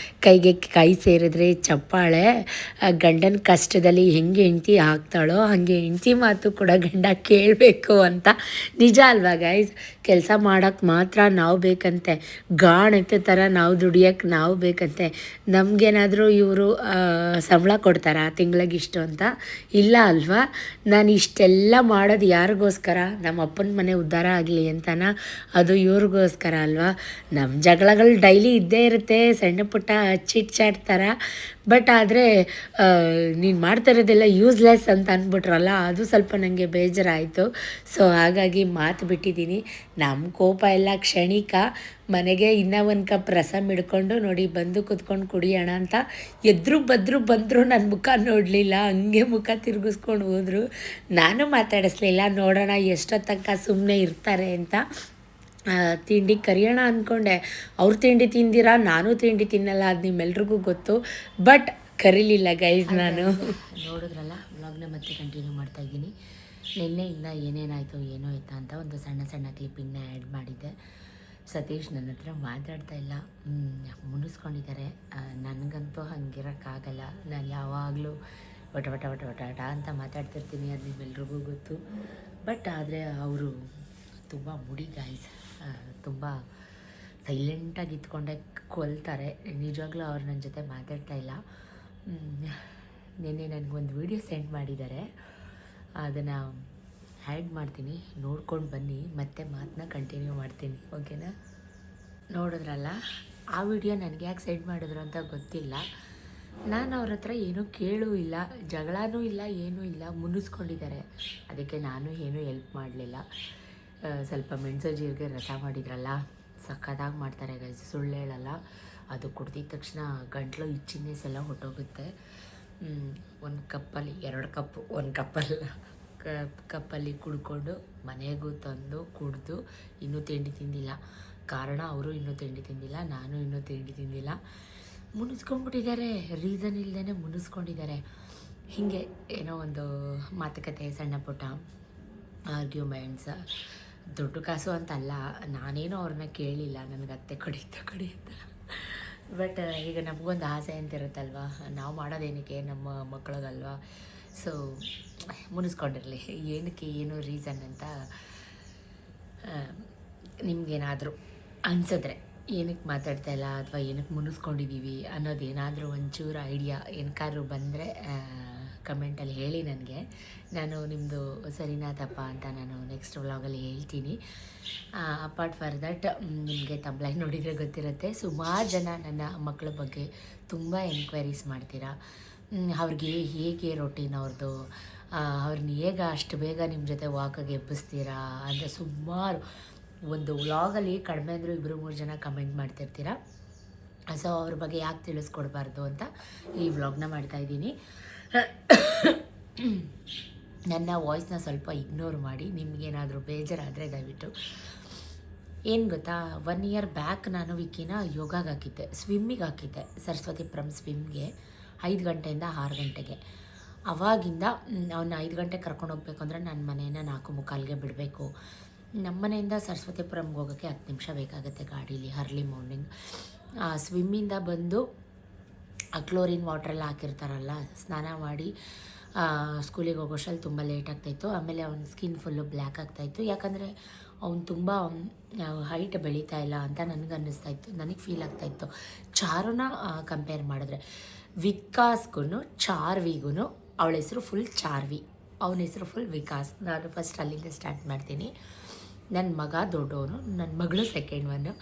ಕೈಗೆ ಕೈ ಸೇರಿದ್ರೆ ಚಪ್ಪಾಳೆ, ಗಂಡನ ಕಷ್ಟದಲ್ಲಿ ಹೆಂಗೆ ಹೆಂಡತಿ ಹಾಕ್ತಾಳೋ ಹಾಗೆ ಹೆಂಡತಿ ಮಾತು ಕೂಡ ಗಂಡ ಕೇಳಬೇಕು ಅಂತ. ನಿಜ ಅಲ್ವಾ ಗೈಸ್? ಕೆಲಸ ಮಾಡೋಕ್ಕೆ ಮಾತ್ರ ನಾವು ಬೇಕಂತೆ, ಗಾಣೆತ್ತ ಥರ ನಾವು ದುಡಿಯೋಕ್ಕೆ ನಾವು ಬೇಕಂತೆ. ನಮಗೇನಾದರೂ ಇವರು ಸಂಬಳ ಕೊಡ್ತಾರಾ ತಿಂಗಳಿಗಿಷ್ಟು ಅಂತ? ಇಲ್ಲ ಅಲ್ವಾ? ನಾನು ಇಷ್ಟೆಲ್ಲ ಮಾಡೋದು ಯಾರಿಗೋಸ್ಕರ? ನಮ್ಮ ಅಪ್ಪನ ಮನೆ ಉದ್ಧಾರ ಆಗಲಿ ಅಂತನಾ? ಅದು ಇವ್ರಿಗೋಸ್ಕರ ಅಲ್ವಾ? ನಮ್ಮ ಜಗಳಗಳು ಡೈಲಿ ಇದ್ದೇ ಇರುತ್ತೆ, ಸಣ್ಣ ಪುಟ್ಟ ಚಿಟ್ ಚಾಟ್ ಥರ. ಬಟ್ ಆದರೆ ನೀನು ಮಾಡ್ತಾ ಇರೋದೆಲ್ಲ ಯೂಸ್ಲೆಸ್ ಅಂತ ಅಂದ್ಬಿಟ್ರಲ್ಲ, ಅದು ಸ್ವಲ್ಪ ನನಗೆ ಬೇಜಾರಾಯಿತು. ಸೊ ಹಾಗಾಗಿ ಮಾತು ಬಿಟ್ಟಿದ್ದೀನಿ. ನಮ್ಮ ಕೋಪ ಎಲ್ಲ ಕ್ಷಣಿಕ. ಮನೆಗೆ ಇನ್ನೂ ಒಂದು ಕಪ್ ರಸಮ್ ಹಿಡ್ಕೊಂಡು ನೋಡಿ ಬಂದು ಕೂತ್ಕೊಂಡು ಕುಡಿಯೋಣ ಅಂತ ಎದ್ರು ಬಂದರು ನನ್ನ ಮುಖ ನೋಡಲಿಲ್ಲ, ಹಂಗೆ ಮುಖ ತಿರುಗಿಸ್ಕೊಂಡು ಹೋದರು. ನಾನು ಮಾತಾಡಿಸ್ಲಿಲ್ಲ, ನೋಡೋಣ ಎಷ್ಟೊತ್ತು ತನಕ ಸುಮ್ಮನೆ ಇರ್ತಾರೆ ಅಂತ. ತಿಂಡಿ ಕರಿಯೋಣ ಅಂದ್ಕೊಂಡೆ. ಅವ್ರು ತಿಂಡಿ ತಿಂದಿರಾ, ನಾನು ತಿಂಡಿ ತಿನ್ನಲ್ಲ, ಅದು ನಿಮ್ಮೆಲ್ರಿಗೂ ಗೊತ್ತು. ಬಟ್ ಕರೀಲಿಲ್ಲ ಗೈಸ್ ನಾನು. ನೋಡಿದ್ರಲ್ಲ, ವ್ಲಾಗ್ನ ಮತ್ತೆ ಕಂಟಿನ್ಯೂ ಮಾಡ್ತಾಯಿದ್ದೀನಿ. ನಿನ್ನೆಯಿಂದ ಏನೇನಾಯಿತು ಏನೋ ಆಯ್ತಾ ಅಂತ ಒಂದು ಸಣ್ಣ ಕ್ಲಿಪ್ಪಿಂಗ್ನ ಆ್ಯಡ್ ಮಾಡಿದ್ದೆ. ಸತೀಶ್ ನನ್ನ ಹತ್ರ ಮಾತಾಡ್ತಾ ಇಲ್ಲ, ಮುನಿಸ್ಕೊಂಡಿದ್ದಾರೆ. ನನಗಂತೂ ಹಂಗಿರೋಕ್ಕಾಗಲ್ಲ. ನಾನು ಯಾವಾಗಲೂ ವಟ ಅಂತ ಮಾತಾಡ್ತಿರ್ತೀನಿ, ಅದು ನಿಮ್ಮೆಲ್ರಿಗೂ ಗೊತ್ತು. ಬಟ್ ಆದರೆ ಅವರು ತುಂಬ ಮುಡಿ ಗಾಯ್ಸ್, ತುಂಬ ಸೈಲೆಂಟಾಗಿ ಇತ್ಕೊಂಡೆ ಕೊಲ್ತಾರೆ. ನಿಜವಾಗ್ಲೂ ಅವ್ರು ನನ್ನ ಜೊತೆ ಮಾತಾಡ್ತಾ ಇಲ್ಲ. ನಿನ್ನೆ ನನಗೊಂದು ವೀಡಿಯೋ ಸೆಂಡ್ ಮಾಡಿದ್ದಾರೆ, ಅದನ್ನು ಆ್ಯಡ್ ಮಾಡ್ತೀನಿ, ನೋಡ್ಕೊಂಡು ಬನ್ನಿ. ಮತ್ತೆ ಮಾತನ್ನ ಕಂಟಿನ್ಯೂ ಮಾಡ್ತೀನಿ, ಓಕೆನಾ? ನೋಡಿದ್ರಲ್ಲ, ಆ ವಿಡಿಯೋ ನನಗೆ ಯಾಕೆ ಸೆಂಡ್ ಮಾಡಿದ್ರು ಅಂತ ಗೊತ್ತಿಲ್ಲ. ನಾನು ಅವ್ರ ಹತ್ರ ಏನೂ ಕೇಳೂ ಇಲ್ಲ, ಜಗಳನೂ ಇಲ್ಲ, ಏನೂ ಇಲ್ಲ, ಮುನ್ನಿಸ್ಕೊಂಡಿದ್ದಾರೆ. ಅದಕ್ಕೆ ನಾನು ಏನೂ ಹೆಲ್ಪ್ ಮಾಡಲಿಲ್ಲ. ಸ್ವಲ್ಪ ಮೆಣಸು ಜೀರಿಗೆ ರಸ ಮಾಡಿದ್ರಲ್ಲ, ಸಕ್ಕತ್ತಾಗಿ ಮಾಡ್ತಾರೆ ಗೈಸ್, ಸುಳ್ಳು ಹೇಳಲ್ಲ. ಅದು ಕುಡ್ದಿದ ತಕ್ಷಣ ಗಂಟ್ಲು ಇಚ್ಚಿನೆಸ್ ಎಲ್ಲ ಹೊಟ್ಟೋಗುತ್ತೆ. ಒಂದು ಕಪ್ಪಲ್ಲಿ 2 ಕಪ್ಪು, ಒಂದು ಕಪ್ಪಲ್ಲಿ ಕುಡ್ಕೊಂಡು ಮನೆಗೂ ತಂದು ಕುಡಿದು ಇನ್ನೂ ತಿಂಡಿ ತಿಂದಿಲ್ಲ. ಕಾರಣ ಅವರು ಇನ್ನೂ ತಿಂಡಿ ತಿಂದಿಲ್ಲ, ನಾನು ಇನ್ನೂ ತಿಂಡಿ ತಿಂದಿಲ್ಲ. ಮುನಿಸ್ಕೊಂಡ್ಬಿಟ್ಟಿದ್ದಾರೆ, ರೀಸನ್ ಇಲ್ಲದೇ ಮುನಿಸ್ಕೊಂಡಿದ್ದಾರೆ. ಹೀಗೆ ಏನೋ ಒಂದು ಮಾತುಕತೆ, ಸಣ್ಣ ಪುಟ್ಟ ಆರ್ಗ್ಯುಮೆಂಟ್ಸ್. ದೊಡ್ಡ ಕಾಸು ಅಂತಲ್ಲ, ನಾನೇನೋ ಅವ್ರನ್ನ ಕೇಳಿಲ್ಲ, ನನಗೆ ಅತ್ತೆ ಕೊಡಿ ಅಂತ. ಬಟ್ ಈಗ ನಮಗೊಂದು ಆಸೆ ಅಂತ ಇರುತ್ತಲ್ವ, ನಾವು ಮಾಡೋದೇನಕ್ಕೆ ನಮ್ಮ ಮಕ್ಳಿಗಲ್ವಾ. ಸೊ ಮುನಿಸ್ಕೊಂಡಿರಲಿ, ಏನಕ್ಕೆ ಏನು ರೀಸನ್ ಅಂತ ನಿಮ್ಗೇನಾದರೂ ಅನಿಸಿದ್ರೆ ಏನಕ್ಕೆ ಮಾತಾಡ್ತಾ ಇಲ್ಲ ಅಥವಾ ಏನಕ್ಕೆ ಮುನಿಸ್ಕೊಂಡಿದ್ದೀವಿ ಅನ್ನೋದೇನಾದರೂ ಒಂಚೂರು ಐಡಿಯಾ ಏನಕ್ಕಾದ್ರೂ ಬಂದರೆ ಕಮೆಂಟಲ್ಲಿ ಹೇಳಿ ನನಗೆ. ನಾನು ನಿಮ್ಮದು ಸರಿನಾ ತಪ್ಪ ಅಂತ ನಾನು ನೆಕ್ಸ್ಟ್ ವ್ಲಾಗಲ್ಲಿ ಹೇಳ್ತೀನಿ. ಅಪಾರ್ಟ್ ಫಾರ್ ದಟ್ ನಿಮಗೆ ತಮ್ಲೈನ್ ನೋಡಿದರೆ ಗೊತ್ತಿರುತ್ತೆ, ಸುಮಾರು ಜನ ನನ್ನ ಮಕ್ಕಳ ಬಗ್ಗೆ ತುಂಬ ಎನ್ಕ್ವೈರೀಸ್ ಮಾಡ್ತೀರಾ. ಅವ್ರಿಗೆ ಹೇಗೆ ರೊಟೀನ್ ಅವ್ರದ್ದು, ಅವ್ರನ್ನ ಹೇಗೆ ಅಷ್ಟು ಬೇಗ ನಿಮ್ಮ ಜೊತೆ ವಾಕಿಗೆ ಎಬ್ಬಿಸ್ತೀರಾ ಅಂತ ಸುಮಾರು ಒಂದು ವ್ಲಾಗಲ್ಲಿ ಕಡಿಮೆ ಅಂದರೂ 2-3 ಜನ ಕಮೆಂಟ್ ಮಾಡ್ತಿರ್ತೀರ. ಸೊ ಅವ್ರ ಬಗ್ಗೆ ಯಾಕೆ ತಿಳಿಸ್ಕೊಡ್ಬಾರ್ದು ಅಂತ ಈ ವ್ಲಾಗ್ನ ಮಾಡ್ತಾಯಿದ್ದೀನಿ. ನನ್ನ ವಾಯ್ಸ್ನ ಸ್ವಲ್ಪ ಇಗ್ನೋರ್ ಮಾಡಿ, ನಿಮಗೇನಾದರೂ ಬೇಜಾರಾದರೆ ದಯವಿಟ್ಟು. ಏನು ಗೊತ್ತಾ, 1 ಇಯರ್ ಬ್ಯಾಕ್ ನಾನು ವಿಕ್ಕಿನ ಯೋಗಾಗೆ ಹಾಕಿದ್ದೆ, ಸ್ವಿಮ್ಮಿಗೆ ಹಾಕಿದ್ದೆ, ಸರಸ್ವತಿಪುರಂ ಸ್ವಿಮ್ಗೆ 5 ಗಂಟೆಯಿಂದ 6 ಗಂಟೆಗೆ. ಅವಾಗಿಂದ ಅವನ್ನ 5 ಗಂಟೆಗೆ ಕರ್ಕೊಂಡು ಹೋಗ್ಬೇಕು ಅಂದರೆ ನನ್ನ ಮನೆಯನ್ನು 4:45ಗೆ ಬಿಡಬೇಕು. ನಮ್ಮ ಮನೆಯಿಂದ ಸರಸ್ವತಿಪುರಂಗೆ ಹೋಗೋಕ್ಕೆ 10 ನಿಮಿಷ ಬೇಕಾಗುತ್ತೆ ಗಾಡೀಲಿ, ಅರ್ಲಿ ಮಾರ್ನಿಂಗ್. ಸ್ವಿಮ್ಮಿಂದ ಬಂದು ಕ್ಲೋರಿನ್ ವಾಟ್ರೆಲ್ಲ ಹಾಕಿರ್ತಾರಲ್ಲ, ಸ್ನಾನ ಮಾಡಿ ಸ್ಕೂಲಿಗೆ ಹೋಗೋಷ್ಟಲ್ಲಿ ತುಂಬ ಲೇಟ್ ಆಗ್ತಾಯಿತ್ತು. ಆಮೇಲೆ ಅವ್ನ ಸ್ಕಿನ್ ಫುಲ್ಲು ಬ್ಲ್ಯಾಕ್ ಆಗ್ತಾಯಿತ್ತು, ಯಾಕಂದರೆ ಅವ್ನು ತುಂಬ ಹೈಟ್ ಬೆಳೀತಾ ಇಲ್ಲ ಅಂತ ನನಗೆ ಅನ್ನಿಸ್ತಾಯಿತ್ತು, ನನಗೆ ಫೀಲ್ ಆಗ್ತಾಯಿತ್ತು. ಚಾರುನ ಕಂಪೇರ್ ಮಾಡಿದ್ರೆ ವಿಕಾಸ್ಗೂ ಚಾರ್ವಿಗೂ, ಅವಳ ಹೆಸರು ಫುಲ್ ಚಾರ್ವಿ, ಅವನ ಹೆಸರು ಫುಲ್ ವಿಕಾಸ್. ನಾನು ಫಸ್ಟ್ ಅಲ್ಲಿಂದ ಸ್ಟಾರ್ಟ್ ಮಾಡ್ತೀನಿ. ನನ್ನ ಮಗ ದೊಡ್ಡವನು, ನನ್ನ ಮಗಳು ಸೆಕೆಂಡ್ ಒನ್ನು.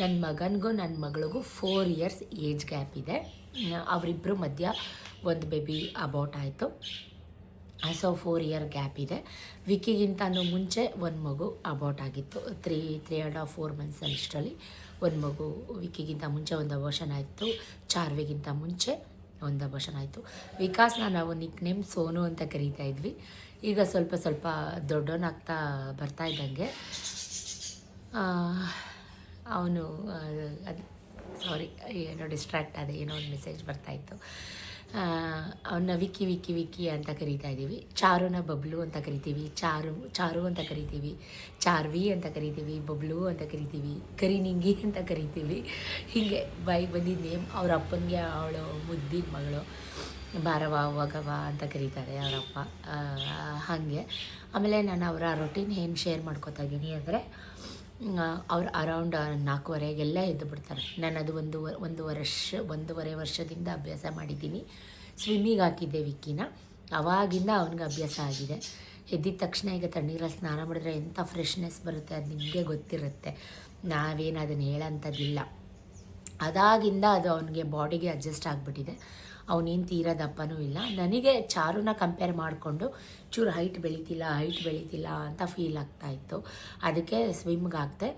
ನನ್ನ ಮಗನಿಗೂ ನನ್ನ ಮಗಳಿಗೂ 4 ಇಯರ್ಸ್ ಏಜ್ ಗ್ಯಾಪ್ ಇದೆ. ಅವರಿಬ್ಬರು ಮಧ್ಯ ಒಂದು ಬೇಬಿ ಅಬೌಟ್ ಆಯಿತು. ಸೊ 4 ಇಯರ್ ಗ್ಯಾಪ್ ಇದೆ. ವಿಕ್ಕಿಗಿಂತನೂ ಮುಂಚೆ ಒಂದು ಮಗು ಅಬೌಟ್ ಆಗಿತ್ತು, 3.5-4 ಮಂತ್ಸ್ ಅಷ್ಟರಲ್ಲಿ ಒಂದು ಮಗು. ವಿಕ್ಕಿಗಿಂತ ಮುಂಚೆ ಒಂದು ಅಬೋಷನ್ ಆಯಿತು, ಚಾರ್ವಿಗಿಂತ ಮುಂಚೆ ಒಂದು ಅಬೋಷನ್ ಆಯಿತು. ವಿಕಾಸ್ನ ನಾವು ನಿಕ್ ನೇಮ್ ಸೋನು ಅಂತ ಕರೀತಾ ಇದ್ವಿ. ಈಗ ಸ್ವಲ್ಪ ಸ್ವಲ್ಪ ದೊಡ್ಡವನಾಗ್ತಾ ಬರ್ತಾ ಇದ್ದಂಗೆ ಅವನು ಸಾರಿ ಏನೋ ಡಿಸ್ಟ್ರ್ಯಾಕ್ಟ್ ಆದ, ಏನೋ ಒಂದು ಮೆಸೇಜ್ ಬರ್ತಾಯಿತ್ತು. ಅವನ್ನ ವಿಕ್ಕಿ ವಿಕ್ಕಿ ವಿಕ್ಕಿ ಅಂತ ಕರಿತಾ ಇದ್ದೀವಿ. ಚಾರುನ ಬಬ್ಲು ಅಂತ ಕರಿತೀವಿ, ಚಾರು ಅಂತ ಕರಿತೀವಿ, ಚಾರ್ವಿ ಅಂತ ಕರಿತೀವಿ, ಬಬ್ಲು ಅಂತ ಕರಿತೀವಿ, ಕರಿನಿಂಗಿ ಅಂತ ಕರಿತೀವಿ. ಹೀಗೆ ಬಾಯಿಗೆ ಬಂದಿದ್ದ ನೇಮ್. ಅವ್ರ ಅಪ್ಪನಿಗೆ ಅವಳು ಮುದ್ದಿನ ಮಗಳು, ಬಾರವ ಒಗವ ಅಂತ ಕರೀತಾರೆ ಅವರಪ್ಪ. ಹಾಗೆ ಆಮೇಲೆ ನಾನು ಅವರ ರೊಟೀನ್ ಏನು ಶೇರ್ ಮಾಡ್ಕೋತಾ ಇದ್ದೀನಿ ಅಂದರೆ, ಅವ್ರು ಅರೌಂಡ್ 4:15ಗೆಲ್ಲ ಎದ್ದು ಬಿಡ್ತಾರೆ. ನಾನು ಅದು ಒಂದೂವರೆ ವರ್ಷದಿಂದ ಅಭ್ಯಾಸ ಮಾಡಿದ್ದೀನಿ. ಸ್ವಿಮ್ಮಿಗೆ ಹಾಕಿದ್ದೆ ವಿಕ್ಕಿನ, ಆವಾಗಿಂದ ಅವನಿಗೆ ಅಭ್ಯಾಸ ಆಗಿದೆ. ಎದ್ದಿದ ತಕ್ಷಣ ಈಗ ತಣ್ಣೀರಲ್ಲಿ ಸ್ನಾನ ಮಾಡಿದ್ರೆ ಎಂಥ ಫ್ರೆಶ್ನೆಸ್ ಬರುತ್ತೆ, ಅದು ನಿಮಗೆ ಗೊತ್ತಿರುತ್ತೆ, ನಾವೇನು ಅದನ್ನು ಹೇಳೋಂಥದ್ದಿಲ್ಲ. ಅದಾಗಿಂದ ಅದು ಅವನಿಗೆ ಬಾಡಿಗೆ ಅಡ್ಜಸ್ಟ್ ಆಗಿಬಿಟ್ಟಿದೆ. ಅವನೇನು ತೀರಾ ದಪ್ಪನೂ ಇಲ್ಲ. ನನಗೆ ಚಾರುನ ಕಂಪೇರ್ ಮಾಡಿಕೊಂಡು ಚೂರು ಹೈಟ್ ಬೆಳೀತಿಲ್ಲ ಅಂತ ಫೀಲ್ ಆಗ್ತಾಯಿತ್ತು. ಅದಕ್ಕೆ ಸ್ವಿಮ್ಗೆ ಹಾಕ್ತೆ.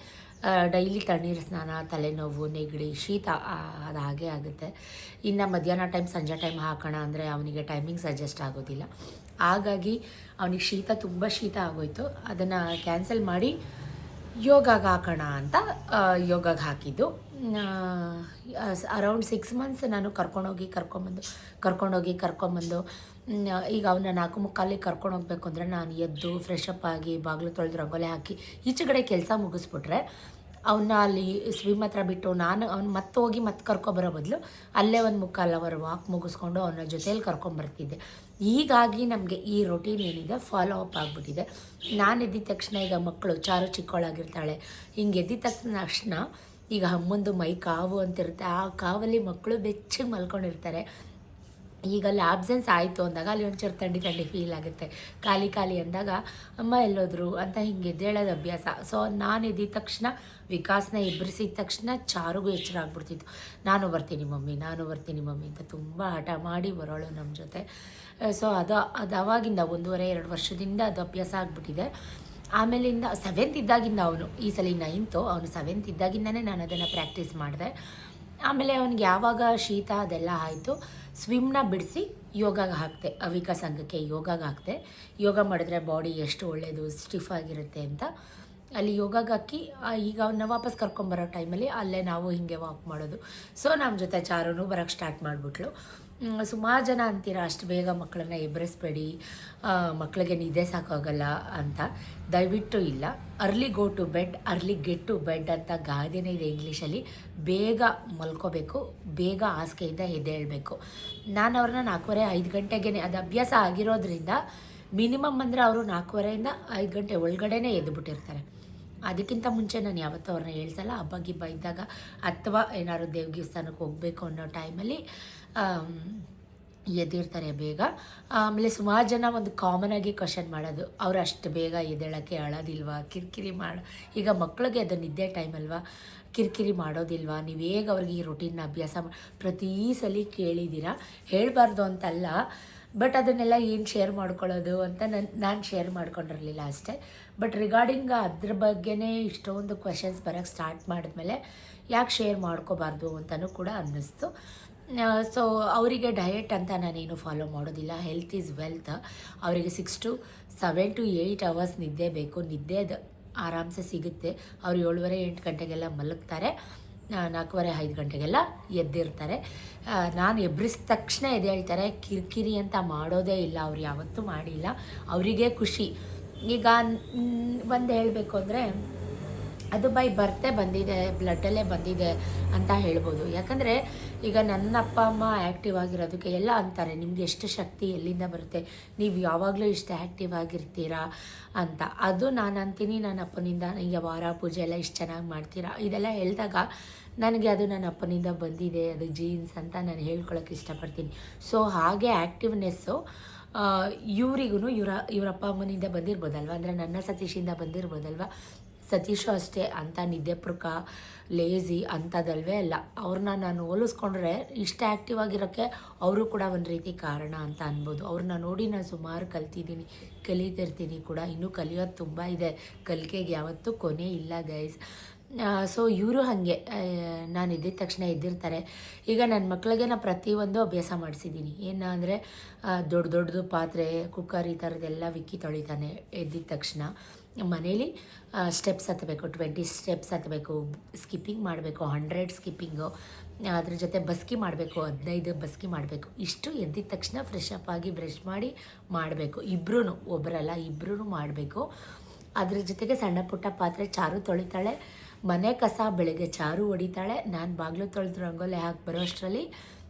ಡೈಲಿ ತಣ್ಣೀರು ಸ್ನಾನ, ತಲೆನೋವು, ನೆಗಡಿ, ಶೀತ ಅದು ಹಾಗೇ ಆಗುತ್ತೆ. ಇನ್ನು ಮಧ್ಯಾಹ್ನ ಟೈಮ್, ಸಂಜೆ ಟೈಮ್ ಹಾಕೋಣ ಅಂದರೆ ಅವನಿಗೆ ಟೈಮಿಂಗ್ಸ್ ಅಡ್ಜಸ್ಟ್ ಆಗೋದಿಲ್ಲ. ಹಾಗಾಗಿ ಅವನಿಗೆ ತುಂಬ ಶೀತ ಆಗೋಯ್ತು. ಅದನ್ನು ಕ್ಯಾನ್ಸಲ್ ಮಾಡಿ ಯೋಗಾಗೆ ಹಾಕೋಣ ಅಂತ ಯೋಗಾಗೆ ಹಾಕಿದ್ದು. ಅರೌಂಡ್ 6 ಮಂತ್ಸ್ ನಾನು ಕರ್ಕೊಂಡೋಗಿ ಕರ್ಕೊಂಬಂದು ಈಗ ಅವನ್ನ 4:45ಗೆ ಕರ್ಕೊಂಡು ಹೋಗ್ಬೇಕು ಅಂದರೆ ನಾನು ಎದ್ದು ಫ್ರೆಶಪ್ ಆಗಿ ಬಾಗಿಲು ತೊಳೆದು ರಂಗೋಲಿ ಹಾಕಿ ಈಚೆಗಡೆ ಕೆಲಸ ಮುಗಿಸ್ಬಿಟ್ರೆ ಅವನ್ನ ಅಲ್ಲಿ ಸ್ವಿಮ್ ಹತ್ರ ಬಿಟ್ಟು ಅವ್ನು ಮತ್ತೆ ಹೋಗಿ ಕರ್ಕೊಬರೋ ಬದಲು ಅಲ್ಲೇ 1.25 ಅವರ್ ವಾಕ್ ಮುಗಿಸ್ಕೊಂಡು ಅವನ ಜೊತೇಲಿ ಕರ್ಕೊಂಬರ್ತಿದ್ದೆ. ಹೀಗಾಗಿ ನಮಗೆ ಈ ರೊಟೀನ್ ಏನಿದೆ ಫಾಲೋ ಅಪ್ ಆಗಿಬಿಟ್ಟಿದೆ. ನಾನು ಎದ್ದಿದ ತಕ್ಷಣ, ಈಗ ಮಕ್ಕಳು ಚಾರು ಚಿಕ್ಕವಳಾಗಿರ್ತಾಳೆ, ಹಿಂಗೆ ಎದ್ದಿದ ತಕ್ಷಣ ಈಗ ಅಮ್ಮಂದು ಮೈ ಕಾವು ಅಂತಿರುತ್ತೆ, ಆ ಕಾವಲ್ಲಿ ಮಕ್ಕಳು ಬೆಚ್ಚಗೆ ಮಲ್ಕೊಂಡಿರ್ತಾರೆ. ಈಗ ಅಲ್ಲಿ ಆಬ್ಸೆನ್ಸ್ ಆಯಿತು ಅಂದಾಗ ಅಲ್ಲಿ ಒಂಚೂರು ಥಂಡಿ ಫೀಲ್ ಆಗುತ್ತೆ. ಖಾಲಿ ಅಂದಾಗ ಅಮ್ಮ ಎಲ್ಲೋದ್ರು ಅಂತ ಹಿಂಗೆ ಎದ್ದೇಳೋದು ಅಭ್ಯಾಸ. ಸೊ ನಾನು ಎದ್ದಿದ ತಕ್ಷಣ ವಿಕಾಸ್ನ ಎಬ್ಬರಿಸಿದ ತಕ್ಷಣ ಚಾರುಗೂ ಎಚ್ಚರ ಆಗ್ಬಿಡ್ತಿತ್ತು. ನಾನು ಬರ್ತೀನಿ ಮಮ್ಮಿ ಅಂತ ತುಂಬ ಹಠ ಮಾಡಿ ಬರೋಳು ನಮ್ಮ ಜೊತೆ. ಸೊ ಅದು ಅವಾಗಿಂದ 1.5-2 ವರ್ಷದಿಂದ ಅದು ಅಭ್ಯಾಸ ಆಗಿಬಿಟ್ಟಿದೆ. ಆಮೇಲಿಂದ 7th ಇದ್ದಾಗಿಂದ, ಅವನು ಈ ಸಲ 9th, ಅವನು 7th ಇದ್ದಾಗಿಂದನೇ ನಾನು ಅದನ್ನು ಪ್ರಾಕ್ಟೀಸ್ ಮಾಡಿದೆ. ಆಮೇಲೆ ಅವನಿಗೆ ಯಾವಾಗ ಶೀತ ಅದೆಲ್ಲ ಆಯಿತು, ಸ್ವಿಮ್ನ ಬಿಡಿಸಿ ಯೋಗಾಗೆ ಹಾಕಿದೆ, ಅವಿಕಾ ಸಂಘಕ್ಕೆ ಯೋಗಾಗೆ ಹಾಕಿದೆ. ಯೋಗ ಮಾಡಿದ್ರೆ ಬಾಡಿ ಎಷ್ಟು ಒಳ್ಳೆಯದು, ಸ್ಟಿಫ್ ಆಗಿರುತ್ತೆ ಅಂತ ಅಲ್ಲಿ ಯೋಗಾಗೆ ಹಾಕಿ ಈಗ ಅವನ್ನ ವಾಪಸ್ ಕರ್ಕೊಂಬರೋ ಟೈಮಲ್ಲಿ ಅಲ್ಲೇ ನಾವು ಹೀಗೆ ವಾಕ್ ಮಾಡೋದು. ಸೊ ನಮ್ಮ ಜೊತೆ ಚಾರುನು ಬರೋಕ್ಕೆ ಸ್ಟಾರ್ಟ್ ಮಾಡಿಬಿಟ್ಲು. ಸುಮಾರು ಜನ ಅಂತೀರ ಅಷ್ಟು ಬೇಗ ಮಕ್ಕಳನ್ನ ಎಬ್ಬರಿಸ್ಬೇಡಿ, ಮಕ್ಕಳಿಗೆ ನಿದ್ದೆ ಸಾಕಾಗಲ್ಲ ಅಂತ. ದಯವಿಟ್ಟು ಇಲ್ಲ. Early go to bed, early get to bed ಅಂತ ಗಾದೆನೇ ಇದೆ ಇಂಗ್ಲೀಷಲ್ಲಿ. ಬೇಗ ಮಲ್ಕೋಬೇಕು, ಬೇಗ ಹಾಸಿಗೆಯಿಂದ ಎದ್ದೇಳಬೇಕು. ನಾನು ಅವ್ರನ್ನ 4:30-5 ಗಂಟೆಗೆ, ಅದು ಅಭ್ಯಾಸ ಆಗಿರೋದ್ರಿಂದ ಮಿನಿಮಮ್ ಅಂದರೆ ಅವರು 4:30ಇಂದ 5 ಗಂಟೆ ಒಳಗಡೆನೇ ಎದ್ದುಬಿಟ್ಟಿರ್ತಾರೆ. ಅದಕ್ಕಿಂತ ಮುಂಚೆ ನಾನು ಯಾವತ್ತೂ ಅವ್ರನ್ನ ಹೇಳ್ಸಲ್ಲ. ಹಬ್ಬ ಗಿಬ್ಬ ಇದ್ದಾಗ ಅಥವಾ ಏನಾದ್ರು ದೇವಸ್ಥಾನಕ್ಕೆ ಹೋಗಬೇಕು ಅನ್ನೋ ಟೈಮಲ್ಲಿ ಎದ್ದಿರ್ತಾರೆ ಬೇಗ. ಆಮೇಲೆ ಸುಮಾರು ಜನ ಒಂದು ಕಾಮನಾಗಿ ಕ್ವಶನ್ ಮಾಡೋದು, ಅವ್ರು ಅಷ್ಟು ಬೇಗ ಎದ್ದೇಳೋಕ್ಕೆ ಅಳೋದಿಲ್ವಾ, ಕಿರಿಕಿರಿ ಈಗ ಮಕ್ಕಳಿಗೆ ಅದು ನಿದ್ದೆ ಟೈಮ್ ಅಲ್ವಾ, ಕಿರಿಕಿರಿ ಮಾಡೋದಿಲ್ವಾ, ನೀವು ಹೇಗೆ ಅವ್ರಿಗೆ ಈ ರೊಟೀನ್ನ ಅಭ್ಯಾಸ ಪ್ರತಿ ಸಲ ಕೇಳಿದ್ದೀರಾ. ಹೇಳಬಾರ್ದು ಅಂತಲ್ಲ, ಬಟ್ ಅದನ್ನೆಲ್ಲ ಏನು ಶೇರ್ ಮಾಡ್ಕೊಳ್ಳೋದು ಅಂತ ನಾನು ಶೇರ್ ಮಾಡ್ಕೊಂಡಿರಲಿಲ್ಲ ಅಷ್ಟೇ. ಬಟ್ ರಿಗಾರ್ಡಿಂಗ್ ಅದ್ರ ಬಗ್ಗೆನೇ ಇಷ್ಟೊಂದು ಕ್ವೆಶನ್ಸ್ ಬರೋಕ್ಕೆ ಸ್ಟಾರ್ಟ್ ಮಾಡಿದ್ಮೇಲೆ ಯಾಕೆ ಶೇರ್ ಮಾಡ್ಕೋಬಾರ್ದು ಅಂತಲೂ ಕೂಡ ಅನ್ನಿಸ್ತು. ಸೊ ಅವರಿಗೆ ಡಯಟ್ ಅಂತ ನಾನೇನು ಫಾಲೋ ಮಾಡೋದಿಲ್ಲ. Health is wealth. ಅವರಿಗೆ 6 to 7 to 8 hours ನಿದ್ದೆ ಬೇಕು. ನಿದ್ದೆದು ಆರಾಮ್ಸೆ ಸಿಗುತ್ತೆ. ಅವರು 7:30-8 ಗಂಟೆಗೆಲ್ಲ ಮಲಗ್ತಾರೆ, 4:30-5 ಗಂಟೆಗೆಲ್ಲ ಎದ್ದಿರ್ತಾರೆ. ನಾನು ಎಬ್ರಿಸಿದ ತಕ್ಷಣ ಎದ್ದೇಳ್ತಾರೆ. ಕಿರಿಕಿರಿ ಅಂತ ಮಾಡೋದೇ ಇಲ್ಲ, ಅವ್ರು ಯಾವತ್ತೂ ಮಾಡಿಲ್ಲ. ಅವರಿಗೆ ಖುಷಿ. ಈಗ ಒಂದು ಹೇಳಬೇಕು ಅಂದರೆ ಅದು ಬೈ ಬರ್ತೆ ಬಂದಿದೆ, ಬ್ಲಡ್ಡಲ್ಲೇ ಬಂದಿದೆ ಅಂತ ಹೇಳ್ಬೋದು. ಯಾಕಂದರೆ ಈಗ ನನ್ನ ಅಪ್ಪ ಅಮ್ಮ ಆ್ಯಕ್ಟಿವ್ ಆಗಿರೋದಕ್ಕೆ ಎಲ್ಲ ಅಂತಾರೆ, ನಿಮಗೆ ಎಷ್ಟು ಶಕ್ತಿ ಎಲ್ಲಿಂದ ಬರುತ್ತೆ, ನೀವು ಯಾವಾಗಲೂ ಇಷ್ಟು ಆ್ಯಕ್ಟಿವ್ ಆಗಿರ್ತೀರಾ ಅಂತ. ಅದು ನಾನು ಅಂತೀನಿ, ನನ್ನ ಅಪ್ಪನಿಂದ ನನಗೆ ವಾರ ಪೂಜೆ ಎಲ್ಲ ಇಷ್ಟು ಚೆನ್ನಾಗಿ ಮಾಡ್ತೀರಾ ಇದೆಲ್ಲ ಹೇಳಿದಾಗ ನನಗೆ ಅದು ನನ್ನ ಅಪ್ಪನಿಂದ ಬಂದಿದೆ, ಅದು ಜೀನ್ಸ್ ಅಂತ ನಾನು ಹೇಳ್ಕೊಳಕ್ಕೆ ಇಷ್ಟಪಡ್ತೀನಿ. ಸೊ ಹಾಗೆ ಆ್ಯಕ್ಟಿವ್ನೆಸ್ಸು ಇವರಿಗೂ ಇವರ ಅಪ್ಪ ಅಮ್ಮನಿಂದ ಬಂದಿರ್ಬೋದಲ್ವ, ಅಂದರೆ ನನ್ನ ಸತೀಶಿಂದ ಬಂದಿರ್ಬೋದಲ್ವ. ಸತೀಶು ಅಷ್ಟೇ ಅಂತ ನಿದ್ದೆಪುರ್ಕ ಲೇಝಿ ಅಂಥದ್ದಲ್ವೇ ಅಲ್ಲ. ಅವ್ರನ್ನ ನಾನು ಹೋಲಿಸ್ಕೊಂಡ್ರೆ ಇಷ್ಟ ಆ್ಯಕ್ಟಿವ್ ಆಗಿರೋಕ್ಕೆ ಅವರು ಕೂಡ ಒಂದು ರೀತಿ ಕಾರಣ ಅಂತ ಅನ್ಬೋದು. ಅವ್ರನ್ನ ನೋಡಿ ನಾನು ಸುಮಾರು ಕಲ್ತಿದ್ದೀನಿ, ಕಲಿತಿರ್ತೀನಿ ಕೂಡ. ಇನ್ನೂ ಕಲಿಯೋದು ತುಂಬ ಇದೆ, ಕಲಿಕೆಗೆ ಯಾವತ್ತೂ ಕೊನೆ ಇಲ್ಲ ಗೈಸ್. ಸೊ ಇವರು ಹಾಗೆ ನಾನು ಎದ್ದಿದ ತಕ್ಷಣ ಎದ್ದಿರ್ತಾರೆ. ಈಗ ನನ್ನ ಮಕ್ಕಳಿಗೆ ನಾನು ಪ್ರತಿಯೊಂದು ಅಭ್ಯಾಸ ಮಾಡಿಸಿದ್ದೀನಿ. ಏನು ಅಂದರೆ ದೊಡ್ಡದು ಪಾತ್ರೆ, ಕುಕ್ಕರ್ ಈ ಥರದ್ದೆಲ್ಲ ವಿಕ್ಕಿ ತೊಳಿತಾನೆ ಎದ್ದಿದ ತಕ್ಷಣ. ಮನೇಲಿ ಸ್ಟೆಪ್ಸ್ ಹತ್ತಬೇಕು, 20 ಸ್ಟೆಪ್ಸ್ ಹತ್ತಬೇಕು, ಸ್ಕಿಪ್ಪಿಂಗ್ ಮಾಡಬೇಕು, 100 ಸ್ಕಿಪ್ಪಿಂಗು, ಅದ್ರ ಜೊತೆ ಬಸ್ಕಿ ಮಾಡಬೇಕು, 15 ಬಸ್ಕಿ ಮಾಡಬೇಕು. ಇಷ್ಟು ಎದ್ದಿದ ತಕ್ಷಣ ಫ್ರೆಶ್ ಅಪ್ ಆಗಿ ಬ್ರಷ್ ಮಾಡಿ ಮಾಡಬೇಕು. ಇಬ್ಬರೂ, ಒಬ್ಬರಲ್ಲ ಇಬ್ಬರೂ ಮಾಡಬೇಕು. ಅದ್ರ ಜೊತೆಗೆ ಸಣ್ಣ ಪುಟ್ಟ ಪಾತ್ರೆ, ಚಾರು ತೊಳಿತಾಳೆ, ಮನೆ ಕಸ ಬೆಳಗ್ಗೆ ಚಾರು ಹೊಡಿತಾಳೆ, ನಾನು ಬಾಗಿಲು ತೊಳೆದು ರಂಗೋಲಿ ಹಾಕಿ ಬರೋ ಅಷ್ಟರಲ್ಲಿ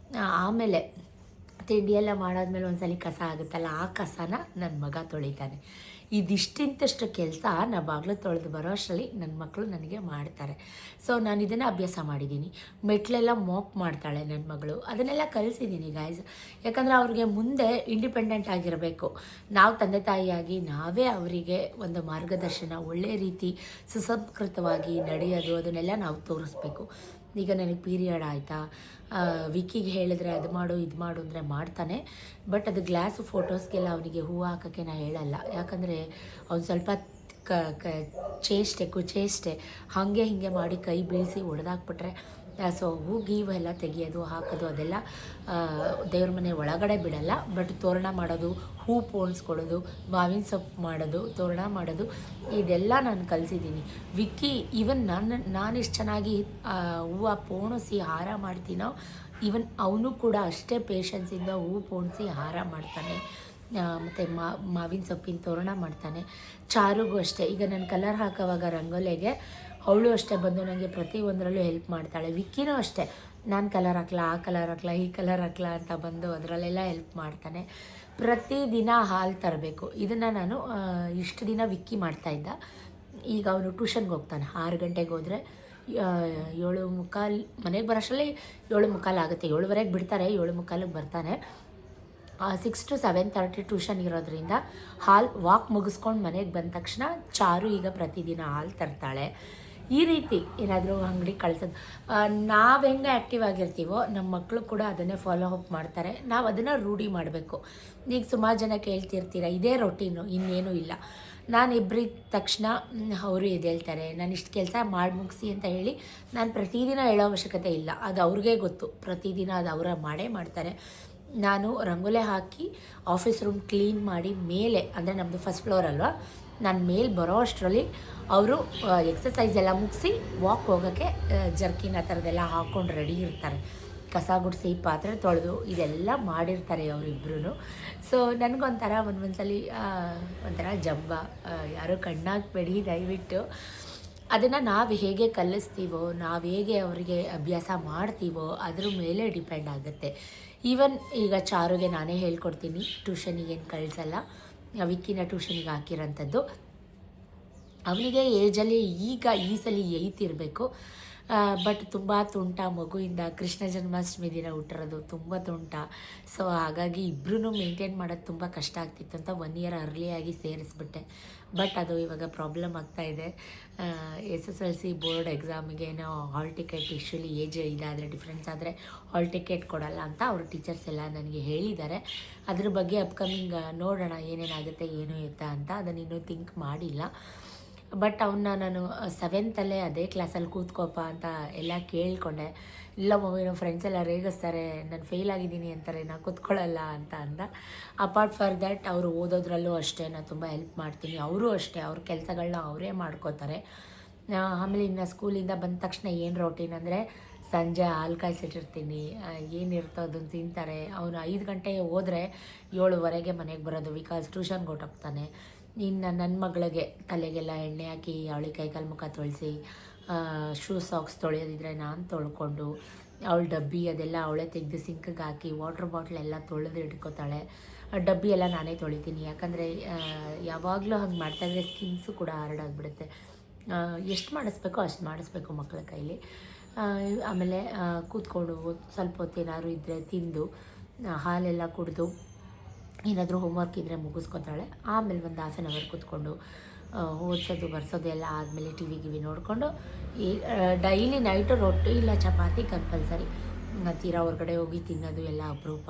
ಆಮೇಲೆ ತಿಂಡಿ ಎಲ್ಲ ಮಾಡಾದ್ಮೇಲೆ ಒಂದ್ಸಲಿ ಕಸ ಆಗುತ್ತಲ್ಲ, ಆ ಕಸನ ನನ್ನ ಮಗ ತೊಳಿತಾನೆ. ಇದಿಷ್ಟಿಂತಷ್ಟು ಕೆಲಸ ನಾ ಬಾಗಿಲು ತೊಳೆದು ಬರೋ ಅಷ್ಟರಲ್ಲಿ ನನ್ನ ಮಕ್ಕಳು ನನಗೆ ಮಾಡ್ತಾರೆ. ಸೊ ನಾನು ಇದನ್ನು ಅಭ್ಯಾಸ ಮಾಡಿದ್ದೀನಿ. ಮೆಟ್ಲೆಲ್ಲ ಮಾಪ್ ಮಾಡ್ತಾಳೆ ನನ್ನ ಮಗಳು, ಅದನ್ನೆಲ್ಲ ಕಲಿಸಿದ್ದೀನಿ ಗಾಯ್ಸ್. ಯಾಕಂದರೆ ಅವ್ರಿಗೆ ಮುಂದೆ ಇಂಡಿಪೆಂಡೆಂಟ್ ಆಗಿರಬೇಕು. ನಾವು ತಂದೆ ತಾಯಿಯಾಗಿ ನಾವೇ ಅವರಿಗೆ ಒಂದು ಮಾರ್ಗದರ್ಶನ, ಒಳ್ಳೆಯ ರೀತಿ ಸುಸಂಸ್ಕೃತವಾಗಿ ನಡೆಯೋದು, ಅದನ್ನೆಲ್ಲ ನಾವು ತೋರಿಸ್ಬೇಕು. ಈಗ ನನಗೆ ಪೀರಿಯಡ್ ಆಯಿತಾ, ವಿಕ್ಕಿಗೆ ಹೇಳಿದ್ರೆ ಅದು ಮಾಡು ಇದು ಮಾಡು ಅಂದರೆ ಮಾಡ್ತಾನೆ. ಬಟ್ ಅದು ಗ್ಲಾಸು ಫೋಟೋಸ್ಗೆಲ್ಲ ಅವನಿಗೆ ಹೂವು ಹಾಕೋಕ್ಕೆ ನಾನು ಹೇಳಲ್ಲ. ಯಾಕಂದರೆ ಅವ್ನು ಸ್ವಲ್ಪ ಕುಚೇಷ್ಟೆ ಹಾಗೆ ಹೀಗೆ ಮಾಡಿ ಕೈ ಬೀಳಿಸಿ ಹೊಡೆದಾಕ್ಬಿಟ್ರೆ, ಸೊ ಹೂ ಗೀವು ಎಲ್ಲ ತೆಗಿಯೋದು ಹಾಕೋದು ಅದೆಲ್ಲ ದೇವ್ರ ಮನೆ ಒಳಗಡೆ ಬಿಡಲ್ಲ. ಬಟ್ ತೋರಣ ಮಾಡೋದು, ಹೂ ಪೋಣಿಸ್ಕೊಡೋದು, ಮಾವಿನ ಸೊಪ್ಪು ಮಾಡೋದು, ತೋರಣ ಮಾಡೋದು, ಇದೆಲ್ಲ ನಾನು ಕಲಿಸಿದ್ದೀನಿ. ವಿಕ್ಕಿ ಈವನ್ ನಾನಿಷ್ಟು ಚೆನ್ನಾಗಿ ಹೂವು ಪೋಣಿಸಿ ಹಾರ ಮಾಡ್ತೀನೋ, ಈವನ್ ಅವನು ಕೂಡ ಅಷ್ಟೇ ಪೇಷನ್ಸಿಂದ ಹೂವು ಪೋಣಿಸಿ ಹಾರ ಮಾಡ್ತಾನೆ. ಮತ್ತು ಮಾವಿನ ಸೊಪ್ಪಿನ ತೋರಣ ಮಾಡ್ತಾನೆ. ಚಾರುಗೂ ಅಷ್ಟೇ. ಈಗ ನಾನು ಕಲರ್ ಹಾಕೋವಾಗ ರಂಗೋಲಿಗೆ ಅವಳು ಅಷ್ಟೇ ಬಂದು ನನಗೆ ಪ್ರತಿಯೊಂದರಲ್ಲೂ ಹೆಲ್ಪ್ ಮಾಡ್ತಾಳೆ. ವಿಕ್ಕಿನೂ ಅಷ್ಟೇ, ನಾನು ಕಲರ್ ಹಾಕ್ಲಾ, ಆ ಕಲರ್ ಹಾಕ್ಲಾ, ಈ ಕಲರ್ ಹಾಕ್ಲಾ ಅಂತ ಬಂದು ಅದರಲ್ಲೆಲ್ಲ ಹೆಲ್ಪ್ ಮಾಡ್ತಾನೆ. ಪ್ರತಿದಿನ ಹಾಲು ತರಬೇಕು. ಇದನ್ನು ನಾನು ಇಷ್ಟು ದಿನ ವಿಕ್ಕಿ ಮಾಡ್ತಾಯಿದ್ದ. ಈಗ ಅವನು ಟ್ಯೂಷನ್ಗೆ ಹೋಗ್ತಾನೆ. 6 ಗಂಟೆಗೆ ಹೋದರೆ 7:45 ಮನೆಗೆ ಬರೋಷ್ಟರಲ್ಲಿ 7:45 ಆಗುತ್ತೆ. 7:15 ಬಿಡ್ತಾರೆ, 7:45 ಬರ್ತಾನೆ. 6 to 7:30 ಟ್ಯೂಷನ್ ಇರೋದ್ರಿಂದ ವಾಕ್ ಮುಗಿಸ್ಕೊಂಡು ಮನೆಗೆ ಬಂದ ತಕ್ಷಣ ಚಾರು ಈಗ ಪ್ರತಿದಿನ ಹಾಲು ತರ್ತಾಳೆ. ಈ ರೀತಿ ಏನಾದರೂ ಅಂಗಡಿ ಕಳ್ಸೋದು, ನಾವು ಹೆಂಗೆ ಆ್ಯಕ್ಟಿವ್ ಆಗಿರ್ತೀವೋ ನಮ್ಮ ಮಕ್ಕಳು ಕೂಡ ಅದನ್ನೇ ಫಾಲೋ ಅಪ್ ಮಾಡ್ತಾರೆ. ನಾವು ಅದನ್ನು ರೂಢಿ ಮಾಡಬೇಕು. ಈಗ ಸುಮಾರು ಜನ ಕೇಳ್ತಿರ್ತೀರ, ಇದೇ ರೊಟೀನು, ಇನ್ನೇನೂ ಇಲ್ಲ. ನಾನು ಇಬ್ಬರಿದ ತಕ್ಷಣ ಅವರು ಎದ್ದೇಳ್ತಾರೆ. ನಾನು ಇಷ್ಟು ಕೆಲಸ ಮಾಡಿ ಮುಗಿಸಿ ಅಂತ ಹೇಳಿ ನಾನು ಪ್ರತಿದಿನ ಹೇಳೋ ಅವಶ್ಯಕತೆ ಇಲ್ಲ. ಅದು ಅವ್ರಿಗೆ ಗೊತ್ತು, ಪ್ರತಿದಿನ ಅದು ಅವರ ಮಾಡೇ ಮಾಡ್ತಾರೆ. ನಾನು ರಂಗೋಲೆ ಹಾಕಿ ಆಫೀಸ್ ರೂಮ್ ಕ್ಲೀನ್ ಮಾಡಿ ಮೇಲೆ, ಅಂದರೆ ನಮ್ಮದು ಫಸ್ಟ್ ಫ್ಲೋರ್ ಅಲ್ವಾ, ನಾನು ಮೇಲೆ ಬರೋ ಅಷ್ಟರಲ್ಲಿ ಅವರು ಎಕ್ಸಸೈಸ್ ಎಲ್ಲ ಮುಗಿಸಿ ವಾಕ್ ಹೋಗೋಕ್ಕೆ ಜರ್ಕಿನ್ ಆ ಥರದ್ದೆಲ್ಲ ಹಾಕ್ಕೊಂಡು ರೆಡಿ ಇರ್ತಾರೆ. ಕಸ ಗುಡಿಸಿ ಪಾತ್ರೆ ತೊಳೆದು ಇದೆಲ್ಲ ಮಾಡಿರ್ತಾರೆ ಅವರಿಬ್ರು. ಸೊ ನನಗೊಂಥರ ಒಂದೊಂದ್ಸಲಿ ಒಂಥರ ಜಂಬ, ಯಾರೂ ಕಣ್ಣಾಕ್ಬೇಡಿ ದಯವಿಟ್ಟು. ಅದನ್ನು ನಾವು ಹೇಗೆ ಕಲಿಸ್ತೀವೋ, ನಾವು ಹೇಗೆ ಅವರಿಗೆ ಅಭ್ಯಾಸ ಮಾಡ್ತೀವೋ ಅದ್ರ ಮೇಲೆ ಡಿಪೆಂಡ್ ಆಗುತ್ತೆ. ಈವನ್ ಈಗ ಚಾರುಗೆ ನಾನೇ ಹೇಳ್ಕೊಡ್ತೀನಿ, ಟ್ಯೂಷನಿಗೇನು ಕಳಿಸಲ್ಲ, ವಿಕ್ಕಿನ ಟ್ಯೂಷನಿಗೆ ಹಾಕಿರೋಂಥದ್ದು. ಅವನಿಗೆ ಏಜಲ್ಲಿ ಈಗ ಈ ಸಲ 8 ಇರಬೇಕು. ಬಟ್ ತುಂಬ ತುಂಟ, ಮಗುವಿಂದ ಕೃಷ್ಣ ಜನ್ಮಾಷ್ಟಮಿ ದಿನ ಹುಟ್ಟಿರೋದು, ತುಂಬ ತುಂಟ. ಸೊ ಹಾಗಾಗಿ ಇಬ್ಬರೂ ಮೇಂಟೈನ್ ಮಾಡೋದು ತುಂಬ ಕಷ್ಟ ಆಗ್ತಿತ್ತು ಅಂತ 1 ಇಯರ್ ಅರ್ಲಿಯಾಗಿ ಸೇರಿಸ್ಬಿಟ್ಟೆ. ಬಟ್ ಅದು ಇವಾಗ ಪ್ರಾಬ್ಲಮ್ ಆಗ್ತಾಯಿದೆ. SSLC ಬೋರ್ಡ್ ಎಕ್ಸಾಮಿಗೆ ಏನೋ ಹಾಲ್ ಟಿಕೆಟ್ ಇಶ್ಯೂಲಿ ಏಜ್ ಇದಾದರೆ, ಡಿಫ್ರೆನ್ಸ್ ಆದರೆ ಹಾಲ್ ಟಿಕೆಟ್ ಕೊಡಲ್ಲ ಅಂತ ಅವ್ರ ಟೀಚರ್ಸ್ ಎಲ್ಲ ನನಗೆ ಹೇಳಿದ್ದಾರೆ. ಅದ್ರ ಬಗ್ಗೆ ಅಪ್ಕಮಿಂಗ್ ನೋಡೋಣ ಏನೇನಾಗುತ್ತೆ ಏನು ಎತ್ತ ಅಂತ. ಅದನ್ನು ಇನ್ನೂ ಥಿಂಕ್ ಮಾಡಿಲ್ಲ. ಬಟ್ ಅವನ್ನ ನಾನು 7th ಅದೇ ಕ್ಲಾಸಲ್ಲಿ ಕೂತ್ಕೋಪ ಅಂತ ಎಲ್ಲ ಕೇಳಿಕೊಂಡೆ. ಇಲ್ಲ ಮಮ್ಮಿ, ನಮ್ಮ ಫ್ರೆಂಡ್ಸ್ ಎಲ್ಲ ರೇಗಿಸ್ತಾರೆ, ನಾನು ಫೇಲ್ ಆಗಿದ್ದೀನಿ ಅಂತಾರೆ, ನಾನು ಕೂತ್ಕೊಳ್ಳಲ್ಲ ಅಂತ ಅಂದ. ಅಪಾರ್ಟ್ ಫಾರ್ ದ್ಯಾಟ್ ಅವರು ಓದೋದ್ರಲ್ಲೂ ಅಷ್ಟೇ ನಾನು ತುಂಬ ಹೆಲ್ಪ್ ಮಾಡ್ತೀನಿ. ಅವರು ಅಷ್ಟೇ, ಅವ್ರ ಕೆಲಸಗಳನ್ನ ಅವರೇ ಮಾಡ್ಕೋತಾರೆ. ಆಮೇಲೆ ಇನ್ನು ಸ್ಕೂಲಿಂದ ಬಂದ ತಕ್ಷಣ ಏನು ರೊಟೀನ್ ಅಂದರೆ, ಸಂಜೆ ಹಾಲು ಕಾಯಿಸಿಟ್ಟಿರ್ತೀನಿ, ಏನಿರ್ತೋ ಅದನ್ನು ತಿಂತಾರೆ. ಅವನು 5 ಗಂಟೆಗೆ ಹೋದರೆ 7:15 ಮನೆಗೆ ಬರೋದು, ಬಿಕಾಸ್ ಟ್ಯೂಷನ್ಗೆ ಹೊರಟೋಗ್ತಾನೆ. ಇನ್ನು ನನ್ನ ಮಗಳಿಗೆ ತಲೆಗೆಲ್ಲ ಎಣ್ಣೆ ಹಾಕಿ ಅವಳಿಗೆ ಕೈಕಾಲು ಮುಖ ತೊಳೆಸಿ, ಶೂ ಸಾಕ್ಸ್ ತೊಳೆಯೋದಿದ್ರೆ ನಾನು ತೊಳ್ಕೊಂಡು, ಅವಳ ಡಬ್ಬಿ ಅದೆಲ್ಲ ಅವಳೇ ತೆಗೆದು ಸಿಂಕಿಗೆ ಹಾಕಿ, ವಾಟ್ರ್ ಬಾಟ್ಲ್ ಎಲ್ಲ ತೊಳೆದು ಇಟ್ಕೋತಾಳೆ. ಡಬ್ಬಿ ಎಲ್ಲ ನಾನೇ ತೊಳಿತೀನಿ, ಯಾಕಂದರೆ ಯಾವಾಗಲೂ ಹಂಗೆ ಮಾಡ್ತಾಯಿದ್ರೆ ಸ್ಕಿನ್ಸು ಕೂಡ ಹಾರ್ಡಾಗಿಬಿಡುತ್ತೆ. ಎಷ್ಟು ಮಾಡಿಸ್ಬೇಕೋ ಅಷ್ಟು ಮಾಡಿಸ್ಬೇಕು ಮಕ್ಕಳ ಕೈಲಿ. ಆಮೇಲೆ ಕೂತ್ಕೊಂಡು ಸ್ವಲ್ಪ ಹೊತ್ತೇನಾದ್ರು ಇದ್ದರೆ ತಿಂದು, ಹಾಲೆಲ್ಲ ಕುಡಿದು, ಏನಾದರೂ ಹೋಮ್ವರ್ಕ್ ಇದ್ದರೆ ಮುಗಿಸ್ಕೊತಾಳೆ. ಆಮೇಲೆ ಒಂದು 1/2 hour ಕೂತ್ಕೊಂಡು ಓದಿಸೋದು ಬರ್ಸೋದು ಎಲ್ಲ ಆದಮೇಲೆ ಟಿವಿ ನೋಡಿಕೊಂಡು, ಈ ಡೈಲಿ ನೈಟು ರೊಟ್ಟಿ ಇಲ್ಲ ಚಪಾತಿ ಕಂಪಲ್ಸರಿ. ತೀರಾ ಹೊರಗಡೆ ಹೋಗಿ ತಿನ್ನೋದು ಎಲ್ಲ ಅಪರೂಪ.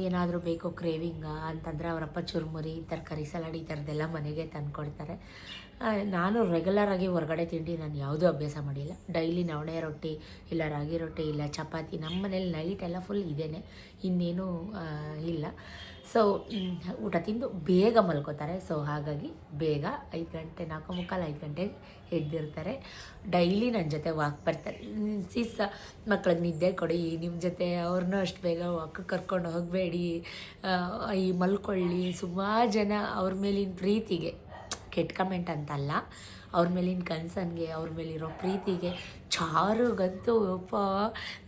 ಏನಾದರೂ ಬೇಕು ಕ್ರೇವಿಂಗ್ ಅಂತಂದರೆ ಅವರಪ್ಪ ಚುರುಮುರಿ, ತರಕಾರಿ ಸಲಾಡ್ ಈ ಥರದ್ದೆಲ್ಲ ಮನೆಗೆ ತಂದುಕೊಡ್ತಾರೆ. ನಾನು ರೆಗ್ಯುಲರಾಗಿ ಹೊರಗಡೆ ತಿಂಡಿ ನಾನು ಯಾವುದೂ ಅಭ್ಯಾಸ ಮಾಡಿಲ್ಲ. ಡೈಲಿ ನವಣೆ ರೊಟ್ಟಿ ಇಲ್ಲ ರಾಗಿ ರೊಟ್ಟಿ ಇಲ್ಲ ಚಪಾತಿ. ನಮ್ಮ ಮನೇಲಿ ನೈಟೆಲ್ಲ ಫುಲ್ ಇದೇನೆ, ಇನ್ನೇನೂ ಇಲ್ಲ. ಸೊ ಊಟ ತಿಂದು ಬೇಗ ಮಲ್ಕೋತಾರೆ. ಸೊ ಹಾಗಾಗಿ ಬೇಗ 5 ಗಂಟೆ 4:45 5 ಗಂಟೆಗೆ ಎದ್ದಿರ್ತಾರೆ. ಡೈಲಿ ನನ್ನ ಜೊತೆ ವಾಕ್ ಬರ್ತಾರೆ. ಮಕ್ಳಿಗೆ ನಿದ್ದೆ ಕೊಡಿ, ನಿಮ್ಮ ಜೊತೆ ಅವ್ರನ್ನೂ ಅಷ್ಟು ಬೇಗ ವಾಕ್ ಕರ್ಕೊಂಡು ಹೋಗಬೇಡಿ, ಈ ಮಲ್ಕೊಳ್ಳಿ. ಸುಮಾರು ಜನ ಅವ್ರ ಮೇಲಿನ ಪ್ರೀತಿಗೆ, ಕೆಟ್ಟ ಕಮೆಂಟ್ ಅಂತಲ್ಲ, ಅವ್ರ ಮೇಲಿನ ಕನ್ಸನ್ಗೆ, ಅವ್ರ ಮೇಲಿರೋ ಪ್ರೀತಿಗೆ, ಚಾರುಗಂತೂ ಅಪ್ಪ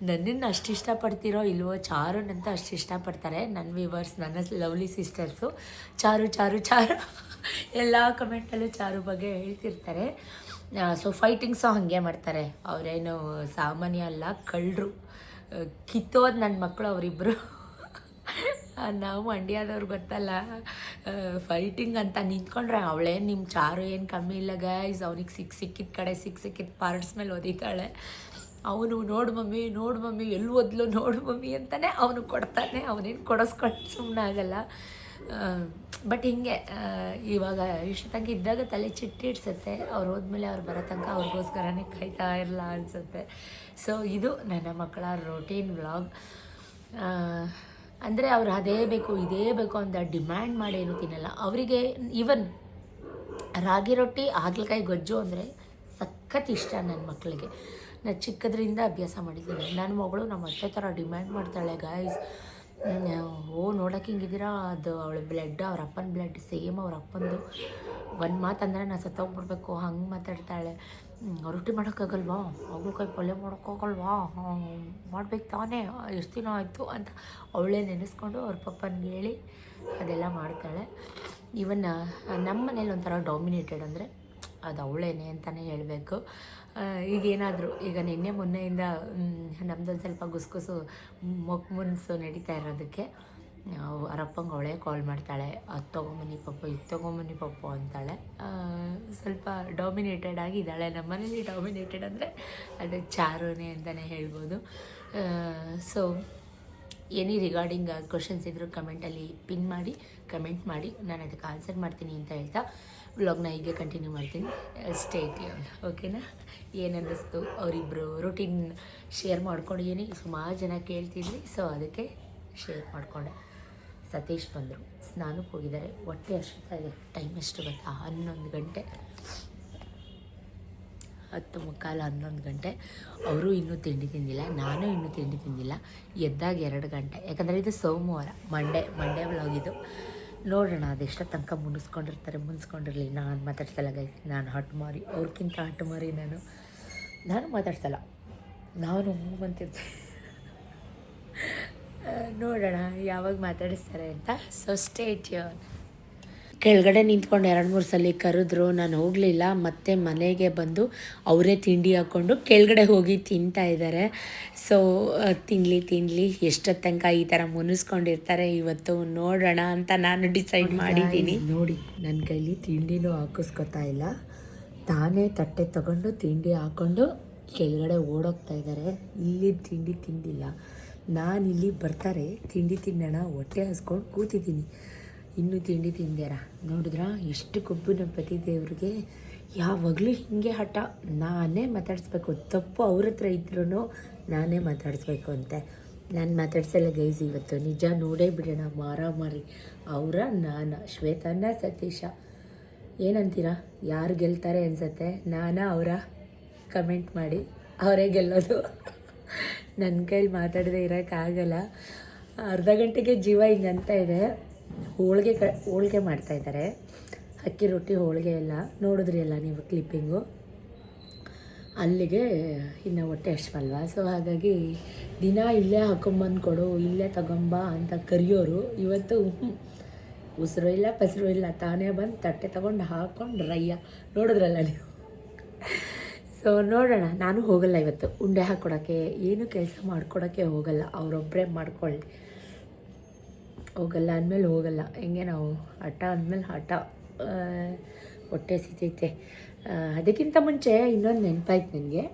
ನನ್ನನ್ನು ಅಷ್ಟು ಇಷ್ಟಪಡ್ತಿರೋ ಇಲ್ವೋ, ಚಾರುನಂತೂ ಅಷ್ಟು ಇಷ್ಟಪಡ್ತಾರೆ ನನ್ನ ವ್ಯೂವರ್ಸ್, ನನ್ನ ಲವ್ಲಿ ಸಿಸ್ಟರ್ಸು. ಚಾರು ಚಾರು ಚಾರು ಎಲ್ಲ ಕಮೆಂಟಲ್ಲೂ ಚಾರು ಬಗ್ಗೆ ಹೇಳ್ತಿರ್ತಾರೆ. ಸೊ ಫೈಟಿಂಗ್ಸು ಹಾಗೆ ಮಾಡ್ತಾರೆ, ಅವರೇನು ಸಾಮಾನ್ಯ ಅಲ್ಲ, ಕಳ್ಳರು, ಕಿತ್ತೋದು ನನ್ನ ಮಕ್ಕಳು ಅವರಿಬ್ಬರು. ನಾವು ಮಂಡ್ಯದವ್ರು ಗೊತ್ತಲ್ಲ, ಫೈಟಿಂಗ್ ಅಂತ ನಿಂತ್ಕೊಂಡ್ರೆ ಅವಳೇನು ನಿಮ್ಮ ಚಾರು ಏನು ಕಮ್ಮಿ ಇಲ್ಲ ಗೈಸ್. ಅವನಿಗೆ ಸಿಕ್ಕಿದ ಕಡೆ ಸಿಕ್ಕಿದ ಪಾರ್ಟ್ಸ್ ಮೇಲೆ ಒದಿತಾಳೆ. ಅವನು ನೋಡು ಮಮ್ಮಿ ಎಲ್ಲಿ ಓದ್ಲು ನೋಡು ಮಮ್ಮಿ ಅಂತಲೇ ಅವನು ಕೊಡ್ತಾನೆ. ಅವನೇನು ಕೊಡಿಸ್ಕೊಂಡು ಸುಮ್ಮನೆ ಆಗಲ್ಲ. ಬಟ್ ಹಿಂಗೆ ಇವಾಗ ಇಷ್ಟು ತನಕ ಇದ್ದಾಗ ತಲೆ ಚಿಟ್ಟಿಡ್ಸುತ್ತೆ. ಅವ್ರು ಹೋದ್ಮೇಲೆ ಅವ್ರು ಬರೋ ತನಕ ಅವ್ರಿಗೋಸ್ಕರನೇ ಕಾಯ್ತಾ ಇರಲ್ಲ ಅನಿಸುತ್ತೆ. ಸೊ ಇದು ನನ್ನ ಮಕ್ಕಳ ರೊಟೀನ್ ವ್ಲಾಗ್. ಅಂದರೆ ಅವ್ರು ಅದೇ ಬೇಕು ಇದೇ ಬೇಕು ಅಂತ ಡಿಮ್ಯಾಂಡ್ ಮಾಡಿ ಏನೂ ತಿನ್ನಲ್ಲ. ಅವರಿಗೆ ಈವನ್ ರಾಗಿ ರೊಟ್ಟಿ ಹಾಗಲಕಾಯಿ ಗೊಜ್ಜು ಅಂದರೆ ಸಖತ್ ಇಷ್ಟ ನನ್ನ ಮಕ್ಕಳಿಗೆ. ನಾನು ಚಿಕ್ಕದ್ರಿಂದ ಅಭ್ಯಾಸ ಮಾಡಿದ್ದೀನಿ. ನನ್ನ ಮಗಳು ನಮ್ಮ ಅತ್ತೆ ಥರ ಡಿಮ್ಯಾಂಡ್ ಮಾಡ್ತಾಳೆ ಗೈಸ್. ನೋಡೋಕೆ ಹಿಂಗಿದ್ದೀರಾ, ಅದು ಅವಳ ಬ್ಲಡ್, ಅವ್ರ ಅಪ್ಪನ ಬ್ಲಡ್ ಸೇಮ್ ಅವ್ರ ಅಪ್ಪಂದು. ಒಂದು ಮಾತಂದರೆ ನಾನು ಸತ್ತೋಗ್ಬಿಡ್ಬೇಕು ಹಂಗೆ ಮಾತಾಡ್ತಾಳೆ. ರೊಟ್ಟಿ ಮಾಡೋಕ್ಕಾಗಲ್ವಾ, ಹಾಗಲಕಾಯಿ ಪಲ್ಯ ಮಾಡೋಕ್ಕಾಗಲ್ವಾ, ಮಾಡ್ಬೇಕು ತಾನೇ, ಎಷ್ಟು ದಿನ ಆಯಿತು ಅಂತ ಅವಳೇ ನೆನೆಸ್ಕೊಂಡು ಅವ್ರ ಪಪ್ಪನಿಗೆ ಹೇಳಿ ಅದೆಲ್ಲ ಮಾಡ್ತಾಳೆ. ಈವನ್ ನಮ್ಮ ಮನೇಲಿ ಒಂಥರ ಡಾಮಿನೇಟೆಡ್ ಅಂದರೆ ಅದು ಅವಳೇನೆ ಅಂತಲೇ ಹೇಳಬೇಕು. ಈಗೇನಾದರೂ ಈಗ ನಿನ್ನೆ ಮೊನ್ನೆಯಿಂದ ನಮ್ಮದೊಂದು ಸ್ವಲ್ಪ ಗುಸುಗುಸು ಮುನ್ಸು ನಡೀತಾ ಇರೋದಕ್ಕೆ ಅವರಪ್ಪಂಗೆ ಅವಳೇ ಕಾಲ್ ಮಾಡ್ತಾಳೆ, ಅದು ತೊಗೊಂಬನ್ನಿ ಪಪ್ಪ, ಇದು ತೊಗೊಂಬನ್ನಿ ಪಪ್ಪ ಅಂತಾಳೆ. ಸ್ವಲ್ಪ ಡಾಮಿನೇಟೆಡ್ ಆಗಿದ್ದಾಳೆ. ನಮ್ಮ ಮನೇಲಿ ಡಾಮಿನೇಟೆಡ್ ಅಂದರೆ ಅದು ಚಾರುನೇ ಅಂತಲೇ ಹೇಳ್ಬೋದು. ಸೊ ಎನಿ ರಿಗಾರ್ಡಿಂಗ್ ಕ್ವಶನ್ಸ್ ಇದ್ದರೂ ಕಮೆಂಟಲ್ಲಿ ಪಿನ್ ಮಾಡಿ ಕಮೆಂಟ್ ಮಾಡಿ, ನಾನು ಅದಕ್ಕೆ ಆನ್ಸರ್ ಮಾಡ್ತೀನಿ ಅಂತ ಹೇಳ್ತಾ ವ್ಲಾಗ್ನ ಹೀಗೆ ಕಂಟಿನ್ಯೂ ಮಾಡ್ತೀನಿ. ಸ್ಟೇ ಟ್ಯೂನ್, ಓಕೆನಾ? ಏನು ಅನ್ನಿಸ್ತು ಅವರಿಬ್ಬರು ರೂಟೀನ್ ಶೇರ್ ಮಾಡ್ಕೊಂಡಿದ್ದೀನಿ. ಸುಮಾರು ಜನ ಕೇಳ್ತಿದ್ವಿ, ಸೊ ಅದಕ್ಕೆ ಶೇರ್ ಮಾಡಿಕೊಂಡೆ. ಸತೀಶ್ ಬಂದರು, ಸ್ನಾನಕ್ಕೆ ಹೋಗಿದ್ದಾರೆ, ಹೊಟ್ಟೆ ಹಸಿತಾ ಇದೆ. ಟೈಮ್ ಎಷ್ಟು ಗೊತ್ತಾ? 11 ಗಂಟೆ. 10:45 11 ಗಂಟೆ. ಅವರು ಇನ್ನೂ ತಿಂಡಿ ತಿಂದಿಲ್ಲ, ನಾನು ಇನ್ನೂ ತಿಂಡಿ ತಿಂದಿಲ್ಲ. ಎದ್ದಾಗ 2 ಗಂಟೆ, ಯಾಕಂದರೆ ಇದು ಸೋಮವಾರ, ಮಂಡೇ ವ್ಲಾಗಿದು. ನೋಡೋಣ ಅದೆಷ್ಟೋ ತನಕ ಮುನ್ಸ್ಕೊಂಡಿರಲಿ. ನಾನು ಮಾತಾಡ್ಸಲ್ಲ ಗೈಸ್, ನಾನು ಹಠಮಾರಿ, ಅವ್ರಿಗಿಂತ ಹಠಮಾರಿ ನಾನು ಮಾತಾಡ್ಸಲ್ಲ, ನಾನು ಅಂತಿರ್ತೀನಿ. ನೋಡೋಣ ಯಾವಾಗ ಮಾತಾಡಿಸ್ತಾರೆ ಅಂತ. So stay tune. ಕೆಳಗಡೆ ನಿಂತ್ಕೊಂಡು 2-3 ಸಲ ಕರೆದ್ರು, ನಾನು ಹೋಗಲಿಲ್ಲ. ಮತ್ತೆ ಮನೆಗೆ ಬಂದು ಅವರೇ ತಿಂಡಿ ಹಾಕ್ಕೊಂಡು ಕೆಳಗಡೆ ಹೋಗಿ ತಿಂತಾ ಇದ್ದಾರೆ. ಸೊ ತಿನ್ನಲಿ ಎಷ್ಟೊತ್ತು ತನಕ ಈ ಥರ ಮುನಿಸ್ಕೊಂಡಿರ್ತಾರೆ ಇವತ್ತು ನೋಡೋಣ ಅಂತ ನಾನು ಡಿಸೈಡ್ ಮಾಡಿದ್ದೀನಿ. ನೋಡಿ ನನ್ನ ಕೈಲಿ ತಿಂಡಿನೂ ಹಾಕಿಸ್ಕೊತಾ ಇಲ್ಲ, ತಾನೇ ತಟ್ಟೆ ತಗೊಂಡು ತಿಂಡಿ ಹಾಕ್ಕೊಂಡು ಕೆಳಗಡೆ ಓಡೋಗ್ತಾ ಇದ್ದಾರೆ. ಇಲ್ಲಿ ತಿಂಡಿ ತಿಂದಿಲ್ಲ, ನಾನಿಲ್ಲಿ ಬರ್ತಾರೆ ತಿಂಡಿ ತಿನ್ನೋಣ ಹೊಟ್ಟೆ ಹಸ್ಕೊಂಡು ಕೂತಿದ್ದೀನಿ. ಇನ್ನೂ ತಿಂಡಿ ತಿಂದ್ಯಾರ. ನೋಡಿದ್ರಾ ಎಷ್ಟು ಕೊಬ್ಬು ನಮ್ಮ ಪತಿ ದೇವ್ರಿಗೆ. ಯಾವಾಗಲೂ ಹೀಗೆ ಹಠ, ನಾನೇ ಮಾತಾಡಿಸ್ಬೇಕು, ತಪ್ಪು ಅವ್ರ ಹತ್ರ ಇದ್ರೂ ನಾನೇ ಮಾತಾಡಿಸ್ಬೇಕು ಅಂತೆ. ನಾನು ಮಾತಾಡ್ಸಲ್ಲ ಗೈಸ್ ಇವತ್ತು, ನಿಜ ನೋಡೇ ಬಿಡೋಣ ಮಾರಾಮಾರಿ. ಅವರ ನಾನು ಶ್ವೇತನ ಸತೀಶ ಏನಂತೀರಾ, ಯಾರು ಗೆಲ್ತಾರೆ ಅನ್ಸತ್ತೆ, ಅವರ ಕಮೆಂಟ್ ಮಾಡಿ. ಅವರೇ ಗೆಲ್ಲೋದು. ನನ್ನ ಕೈಲಿ ಮಾತಾಡದೆ ಇರೋಕ್ಕಾಗಲ್ಲ. ಅರ್ಧ ಗಂಟೆಗೆ ಜೀವ ಹಿಂಗಂತ ಇದೆ. ಹೋಳಿಗೆ ಮಾಡ್ತಾಯಿದ್ದಾರೆ, ಅಕ್ಕಿ ರೊಟ್ಟಿ ಹೋಳಿಗೆ ಎಲ್ಲ ನೋಡಿದ್ರಿ ಅಲ್ಲ ನೀವು ಕ್ಲಿಪ್ಪಿಂಗು. ಅಲ್ಲಿಗೆ ಇನ್ನು ಹೊಟ್ಟೆ ಅಷ್ಟವಲ್ವ. ಸೊ ಹಾಗಾಗಿ ದಿನ ಇಲ್ಲೇ ಹಾಕೊಂಬಂದು ಕೊಡು, ಇಲ್ಲೇ ತಗೊಂಬ ಅಂತ ಕರೆಯೋರು. ಇವತ್ತು ಉಸಿರು ಇಲ್ಲ ಪಸರು ಇಲ್ಲ, ತಾನೇ ಬಂದು ತಟ್ಟೆ ತೊಗೊಂಡು ಹಾಕ್ಕೊಂಡು ರಯ್ಯ. ನೋಡಿದ್ರಲ್ಲ ನೀವು. ಸೊ ನೋಡೋಣ, ನಾನು ಹೋಗಲ್ಲ ಇವತ್ತು ಉಂಡೆ ಹಾಕ್ಕೊಡೋಕ್ಕೆ, ಏನು ಕೆಲಸ ಮಾಡ್ಕೊಡೋಕ್ಕೆ ಹೋಗಲ್ಲ. ಅವರೊಬ್ಬರೇ ಮಾಡ್ಕೊಳ್ಳಿ. ಹೋಗಲ್ಲ ಅಂದಮೇಲೆ ಹೋಗಲ್ಲ, ಹೆಂಗೆ ನಾವು ಹಠ ಅಂದಮೇಲೆ ಹಠ. ಹೊಟ್ಟೆ ಸಿತೈತೆ. ಅದಕ್ಕಿಂತ ಮುಂಚೆ ಇನ್ನೊಂದು ನೆನಪಾಯ್ತು ನನಗೆ.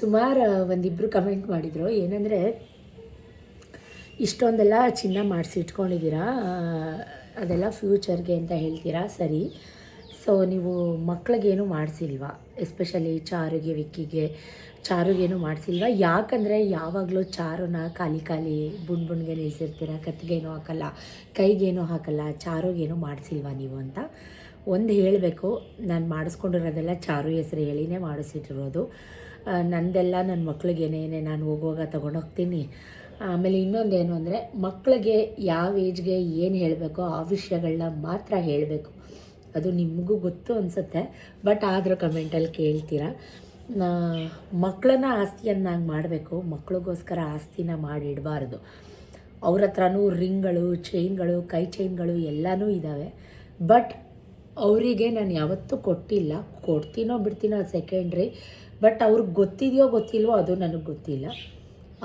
ಸುಮಾರು ಒಂದಿಬ್ಬರು ಕಮೆಂಟ್ ಮಾಡಿದರು, ಏನಂದರೆ ಇಷ್ಟೊಂದೆಲ್ಲ ಚಿನ್ನ ಮಾಡಿಸಿ ಇಟ್ಕೊಂಡಿದ್ದೀರಾ, ಅದೆಲ್ಲ ಫ್ಯೂಚರ್ಗೆ ಅಂತ ಹೇಳ್ತೀರಾ, ಸರಿ. ಸೊ ನೀವು ಮಕ್ಳಿಗೇನು ಮಾಡಿಸಿಲ್ವಾ, ಎಸ್ಪೆಷಲಿ ಚಾರುಗೆ ವಿಕ್ಕಿಗೆ ಚಾರುಗೇನು ಮಾಡಿಸಿಲ್ವಾ? ಯಾಕಂದರೆ ಯಾವಾಗಲೂ ಚಾರುನ ಖಾಲಿ ಬುಣ್ಗೆ ನಿಲ್ಲಿಸಿರ್ತೀರ, ಕತ್ತಿಗೇನೂ ಹಾಕಲ್ಲ, ಕೈಗೇನೂ ಹಾಕಲ್ಲ, ಚಾರುಗೇನು ಮಾಡಿಸಿಲ್ವಾ ನೀವು ಅಂತ ಒಂದು ಹೇಳಬೇಕು. ನಾನು ಮಾಡಿಸ್ಕೊಂಡಿರೋದೆಲ್ಲ ಚಾರು ಹೆಸರು ಹೇಳಿನೇ ಮಾಡಿಸಿಟ್ಟಿರೋದು. ನಂದೆಲ್ಲ ನನ್ನ ಮಕ್ಳಿಗೇನೇನೆ ನಾನು ಹೋಗುವಾಗ ತೊಗೊಂಡೋಗ್ತೀನಿ. ಆಮೇಲೆ ಇನ್ನೊಂದೇನು ಅಂದರೆ, ಮಕ್ಕಳಿಗೆ ಯಾವ ಏಜ್ಗೆ ಏನು ಹೇಳಬೇಕೋ ಆ ವಿಷಯಗಳನ್ನ ಮಾತ್ರ ಹೇಳಬೇಕು. ಅದು ನಿಮಗೂ ಗೊತ್ತು ಅನಿಸುತ್ತೆ, ಬಟ್ ಆದರೂ ಕಮೆಂಟಲ್ಲಿ ಕೇಳ್ತೀರಾ. ಮಕ್ಕಳನ್ನ ಆಸ್ತಿಯನ್ನಾಗಿ ಮಾಡಬೇಕು, ಮಕ್ಕಳಿಗೋಸ್ಕರ ಆಸ್ತಿನ ಮಾಡಿಡಬಾರ್ದು. ಅವ್ರ ಹತ್ರನೂ ರಿಂಗ್ಗಳು, ಚೈನ್ಗಳು, ಕೈ ಚೈನ್ಗಳು ಎಲ್ಲನೂ ಇದ್ದಾವೆ. ಬಟ್ ಅವರಿಗೆ ನಾನು ಯಾವತ್ತೂ ಕೊಟ್ಟಿಲ್ಲ. ಕೊಡ್ತೀನೋ ಬಿಡ್ತೀನೋ ಅದು ಸೆಕೆಂಡ್ರಿ. ಬಟ್ ಅವ್ರಿಗೆ ಗೊತ್ತಿದೆಯೋ ಗೊತ್ತಿಲ್ವೋ ಅದು ನನಗೆ ಗೊತ್ತಿಲ್ಲ.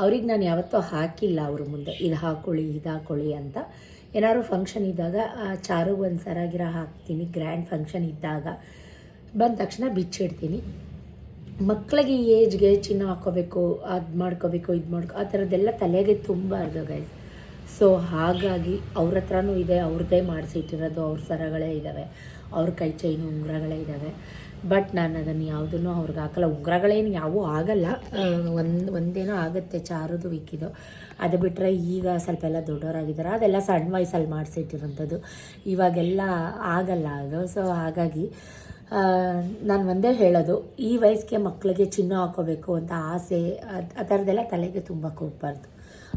ಅವ್ರಿಗೆ ನಾನು ಯಾವತ್ತೂ ಹಾಕಿಲ್ಲ ಅವ್ರ ಮುಂದೆ, ಇದು ಹಾಕ್ಕೊಳ್ಳಿ ಅಂತ. ಏನಾದ್ರು ಫಂಕ್ಷನ್ ಇದ್ದಾಗ ಚಾರು ಒಂದು ಸರಾಗಿರ ಹಾಕ್ತೀನಿ, ಗ್ರ್ಯಾಂಡ್ ಫಂಕ್ಷನ್ ಇದ್ದಾಗ ಬಂದ ತಕ್ಷಣ ಬಿಚ್ಚಿಡ್ತೀನಿ. ಮಕ್ಕಳಿಗೆ ಈ ಏಜ್ಗೆ ಚಿನ್ನ ಹಾಕ್ಕೋಬೇಕು, ಅದು ಮಾಡ್ಕೋಬೇಕು, ಆ ಥರದ್ದೆಲ್ಲ ತಲೆಗೆ ತುಂಬಾರ್ದು ಗೈಸ್. ಸೊ ಹಾಗಾಗಿ ಅವ್ರ ಹತ್ರನೂ ಇದೆ, ಅವ್ರದ್ದೇ ಮಾಡಿಸಿಟ್ಟಿರೋದು, ಅವ್ರ ಸರಗಳೇ ಇದ್ದಾವೆ, ಅವ್ರ ಕೈ ಚೈನು ಉಂಗುರಗಳೇ ಇದ್ದಾವೆ. ಬಟ್ ನಾನು ಅದನ್ನು ಯಾವುದನ್ನು ಅವ್ರಿಗೆ ಹಾಕಲ್ಲ. ಉಂಗುರಗಳೇನು ಯಾವೂ ಆಗಲ್ಲ, ಒಂದೇನೋ ಆಗುತ್ತೆ ಚಾರುದು ವಿಕ್ಕಿದು. ಅದು ಬಿಟ್ಟರೆ ಈಗ ಸ್ವಲ್ಪ ಎಲ್ಲ ದೊಡ್ಡವರಾಗಿದ್ದಾರೆ, ಅದೆಲ್ಲ ಸಣ್ಣ ವಯಸ್ಸಲ್ಲಿ ಮಾಡಿಸಿಟ್ಟಿರೋಂಥದ್ದು, ಇವಾಗೆಲ್ಲ ಆಗಲ್ಲ ಅದು. ಸೊ ಹಾಗಾಗಿ ನಾನು ಒಂದೇ ಹೇಳೋದು, ಈ ವಯಸ್ಸಿಗೆ ಮಕ್ಕಳಿಗೆ ಚಿನ್ನ ಹಾಕೋಬೇಕು ಅಂತ ಆಸೆ ಆ ಥರದ್ದೆಲ್ಲ ತಲೆಗೆ ತುಂಬ ಹೋಗ್ಬಾರ್ದು.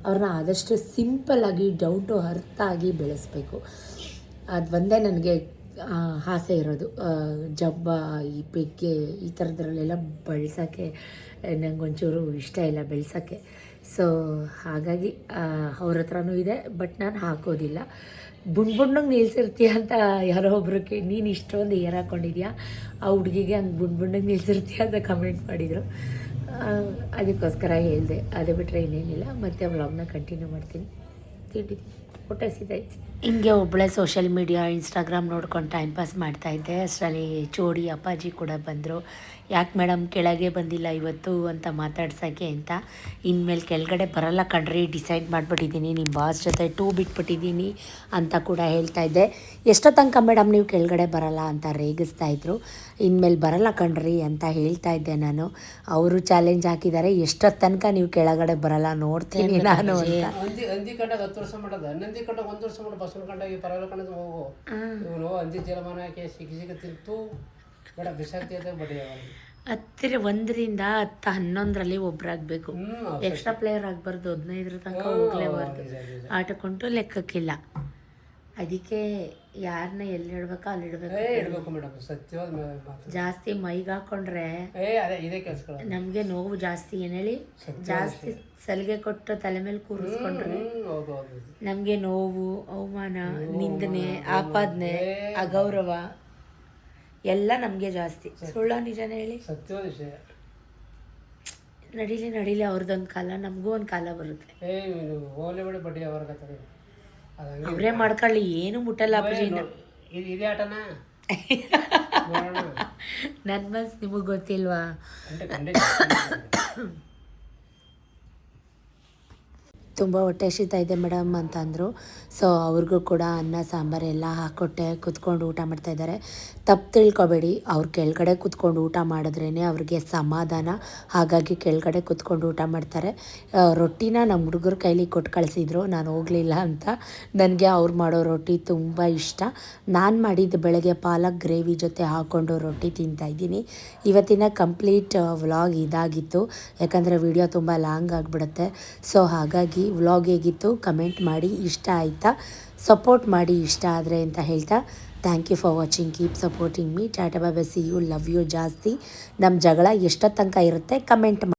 ಅವ್ರನ್ನ ಆದಷ್ಟು ಸಿಂಪಲ್ಲಾಗಿ ಡೌನ್ ಟು ಅರ್ಥ ಆಗಿ ಬೆಳೆಸಬೇಕು. ಅದು ಒಂದೇ ನನಗೆ ಆಸೆ ಇರೋದು. ಜಬ್ಬ, ಈ ಪೆಗ್ಗೆ, ಈ ಥರದ್ರಲ್ಲೆಲ್ಲ ಬಳಸೋಕ್ಕೆ ನನಗೊಂಚೂರು ಇಷ್ಟ ಇಲ್ಲ ಬೆಳೆಸೋಕ್ಕೆ. ಸೊ ಹಾಗಾಗಿ ಅವ್ರ ಹತ್ರನೂ ಇದೆ, ಬಟ್ ನಾನು ಹಾಕೋದಿಲ್ಲ. ಬುಣ್ಣಗೆ ನಿಲ್ಸಿರ್ತೀಯ ಅಂತ ಯಾರೋ ಒಬ್ರು ನೀನು ಇಷ್ಟೊಂದು ಏರ್ ಹಾಕ್ಕೊಂಡಿದ್ಯಾ, ಆ ಹುಡುಗಿಗೆ ಹಂಗೆ ಬುಣ್ಣಗೆ ನಿಲ್ಸಿರ್ತೀಯ ಅಂತ ಕಮೆಂಟ್ ಮಾಡಿದರು. ಅದಕ್ಕೋಸ್ಕರ ಹೇಳಿದೆ. ಅದು ಬಿಟ್ಟರೆ ಇನ್ನೇನಿಲ್ಲ. ಮತ್ತೆ ವ್ಲಾಗ್ನ ಕಂಟಿನ್ಯೂ ಮಾಡ್ತೀನಿ. ತಿಂಡಿದ್ದೀನಿ, ಹೊಟ್ಟೆ ಸಿದೈತಿ. ಹಿಂಗೆ ಒಬ್ಬಳೆ ಸೋಷಿಯಲ್ ಮೀಡಿಯಾ, ಇನ್ಸ್ಟಾಗ್ರಾಮ್ ನೋಡ್ಕೊಂಡು ಟೈಮ್ ಪಾಸ್ ಮಾಡ್ತಾಯಿದ್ದೆ. ಅಷ್ಟರಲ್ಲಿ ಚೋಡಿ ಅಪ್ಪಾಜಿ ಕೂಡ ಬಂದರು. ಯಾಕೆ ಮೇಡಮ್ ಕೆಳಗೆ ಬಂದಿಲ್ಲ ಇವತ್ತು ಅಂತ ಮಾತಾಡ್ಸೋಕ್ಕೆ ಅಂತ. ಇನ್ಮೇಲೆ ಕೆಳಗಡೆ ಬರಲ್ಲ ಕಣ್ರಿ, ಡಿಸೈಡ್ ಮಾಡಿಬಿಟ್ಟಿದ್ದೀನಿ, ನಿಮ್ಮ ಬಾಸ್ ಜೊತೆ 2 ಬಿಟ್ಬಿಟ್ಟಿದ್ದೀನಿ ಅಂತ ಕೂಡ ಹೇಳ್ತಾಯಿದ್ದೆ. ಎಷ್ಟೋ ತನಕ ಮೇಡಮ್ ನೀವು ಕೆಳಗಡೆ ಬರಲ್ಲ ಅಂತ ರೇಗಿಸ್ತಾಯಿದ್ರು. ಇನ್ಮೇಲೆ ಬರಲ್ಲ ಕಣ್ರಿ ಅಂತ ಹೇಳ್ತಾಯಿದ್ದೆ ನಾನು. ಅವರು ಚಾಲೆಂಜ್ ಹಾಕಿದ್ದಾರೆ, ಎಷ್ಟೊತ್ತು ತನಕ ನೀವು ಕೆಳಗಡೆ ಬರಲ್ಲ ನೋಡ್ತೀನಿ ನಾನು ಅಂತ. ಅಂದಿ ಕಂಡಾಗ 10 ವರ್ಷ ಮಾಡೋದು, ಹನ್ನೊಂದಿ ಕಂಡಾಗ 1 ವರ್ಷ ಮಾಡೋ ಬಸ್ಸು ಕಂಡಾಗ ಪರವಾಗಿಲ್ಲ ಕಣ್ಣದು ಹೋಗು. ಇವನು ಅಂದಿ ಜಲಮಾನಕ್ಕೆ ಸಿಕ್ಕಿ ತಿಂತು ಬೇಡ ಬಿಸಾಕ್ತಿ ಅಂತ ಬಡಿ. ಹತ್ತಿರ 1ರಿಂದ 10 11ರಲ್ಲಿ ಒಬ್ಬರಾಗಬೇಕು. ಎಕ್ಸ್ಟ್ರಾ ಪ್ಲೇಯರ್ ಆಗಬಾರ್ದು, 15 ತನಕ ಹೋಗಲೇಬಾರ್ದು. ಆಟಕ್ಕುಂಟು ಲೆಕ್ಕಕ್ಕಿಲ್ಲ. ಅದಕ್ಕೆ ಯಾರನ್ನ ಎಲ್ಲಿ ಇಡ್ಬೇಕೋ ಅಲ್ಲಿ ಇಡ್ಬೇಕು ಮೇಡಮ್, ಸತ್ಯವಾದ ಮಾತು. ಜಾಸ್ತಿ ಮೈಗೆ ಹಾಕೊಂಡ್ರೆ ಅದೇ ಇದೇ ಕೆಲಸಗಳು ನಮಗೆ ನೋವು ಜಾಸ್ತಿ. ಏನು ಹೇಳಿ, ಜಾಸ್ತಿ ಸಲಿಗೆ ಕೊಟ್ಟು ತಲೆ ಮೇಲೆ ಕೂರಿಸ್ಕೊಂಡ್ರೆ ನಮಗೆ ನೋವು, ಅವಮಾನ, ನಿಂದನೆ, ಆಪಾದನೆ, ಅಗೌರವ ಎಲ್ಲ ನಮಗೆ ಜಾಸ್ತಿ. ಸುಳ್ಳ ನಿಜನ ಹೇಳಿ? ಸತ್ಯವಾದ ವಿಷಯ. ನಡೀಲಿ ಅವ್ರದ್ದೊಂದು ಕಾಲ, ನಮಗೂ ಒಂದು ಕಾಲ ಬರುತ್ತೆ. ಹೋಗ್ಲಿ ಬಿಡಿ, ಬಡ್ಡಿ ಅವ್ರಿಗೆ ಅವರೇ ಮಾಡ್ಕೊಳ್ಳಿ, ಏನು ಮುಟ್ಟಲ್ಲ ಅಪ್ಪಾಜಿನ. ಇದೇ ಆಟನಾ? ನನ್ನ ಮನ್ಸು ನಿಮಗೆ ಗೊತ್ತಿಲ್ವಾ? ತುಂಬ ಹೊಟ್ಟೆ ಹಸಿತಾ ಇದೆ ಮೇಡಮ್ ಅಂತ ಅಂದರು. ಸೊ ಅವ್ರಿಗೂ ಕೂಡ ಅನ್ನ ಸಾಂಬಾರು ಎಲ್ಲ ಹಾಕ್ಕೊಟ್ಟೆ, ಕುತ್ಕೊಂಡು ಊಟ ಮಾಡ್ತಾಯಿದ್ದಾರೆ. ತಪ್ಪು ತಿಳ್ಕೊಬೇಡಿ, ಅವ್ರು ಕೆಳಗಡೆ ಕುತ್ಕೊಂಡು ಊಟ ಮಾಡಿದ್ರೇ ಅವ್ರಿಗೆ ಸಮಾಧಾನ. ಹಾಗಾಗಿ ಕೆಳಗಡೆ ಕುತ್ಕೊಂಡು ಊಟ ಮಾಡ್ತಾರೆ. ರೊಟ್ಟಿನ ನಮ್ಮ ಹುಡುಗರ ಕೈಲಿ ಕೊಟ್ಟು ಕಳಿಸಿದ್ರು, ನಾನು ಹೋಗಲಿಲ್ಲ ಅಂತ. ನನಗೆ ಅವ್ರು ಮಾಡೋ ರೊಟ್ಟಿ ತುಂಬ ಇಷ್ಟ. ನಾನು ಮಾಡಿದ್ದು ಬೆಳಗ್ಗೆ ಪಾಲಕ್ ಗ್ರೇವಿ ಜೊತೆ ಹಾಕ್ಕೊಂಡು ರೊಟ್ಟಿ ತಿಂತಾಯಿದ್ದೀನಿ. ಇವತ್ತಿನ ಕಂಪ್ಲೀಟ್ ವ್ಲಾಗ್ ಇದಾಗಿತ್ತು, ಯಾಕಂದರೆ ವಿಡಿಯೋ ತುಂಬ ಲಾಂಗ್ ಆಗಿಬಿಡುತ್ತೆ. ಸೊ ಹಾಗಾಗಿ ವ್ಲಾಗ್ ಹೇಗಿತ್ತು ಕಮೆಂಟ್ ಮಾಡಿ, ಇಷ್ಟ ಆಯಿತಾ ಸಪೋರ್ಟ್ ಮಾಡಿ ಇಷ್ಟ ಆದರೆ ಅಂತ ಹೇಳ್ತಾ, thank you for watching, keep supporting me. Tata bye, see you, love you ಜಾಸ್ತಿ. ನಮ್ಮ ಜಗಳ ಎಷ್ಟೊತ್ತು ತನಕ ಇರುತ್ತೆ ಕಮೆಂಟ್ ಮಾಡಿ.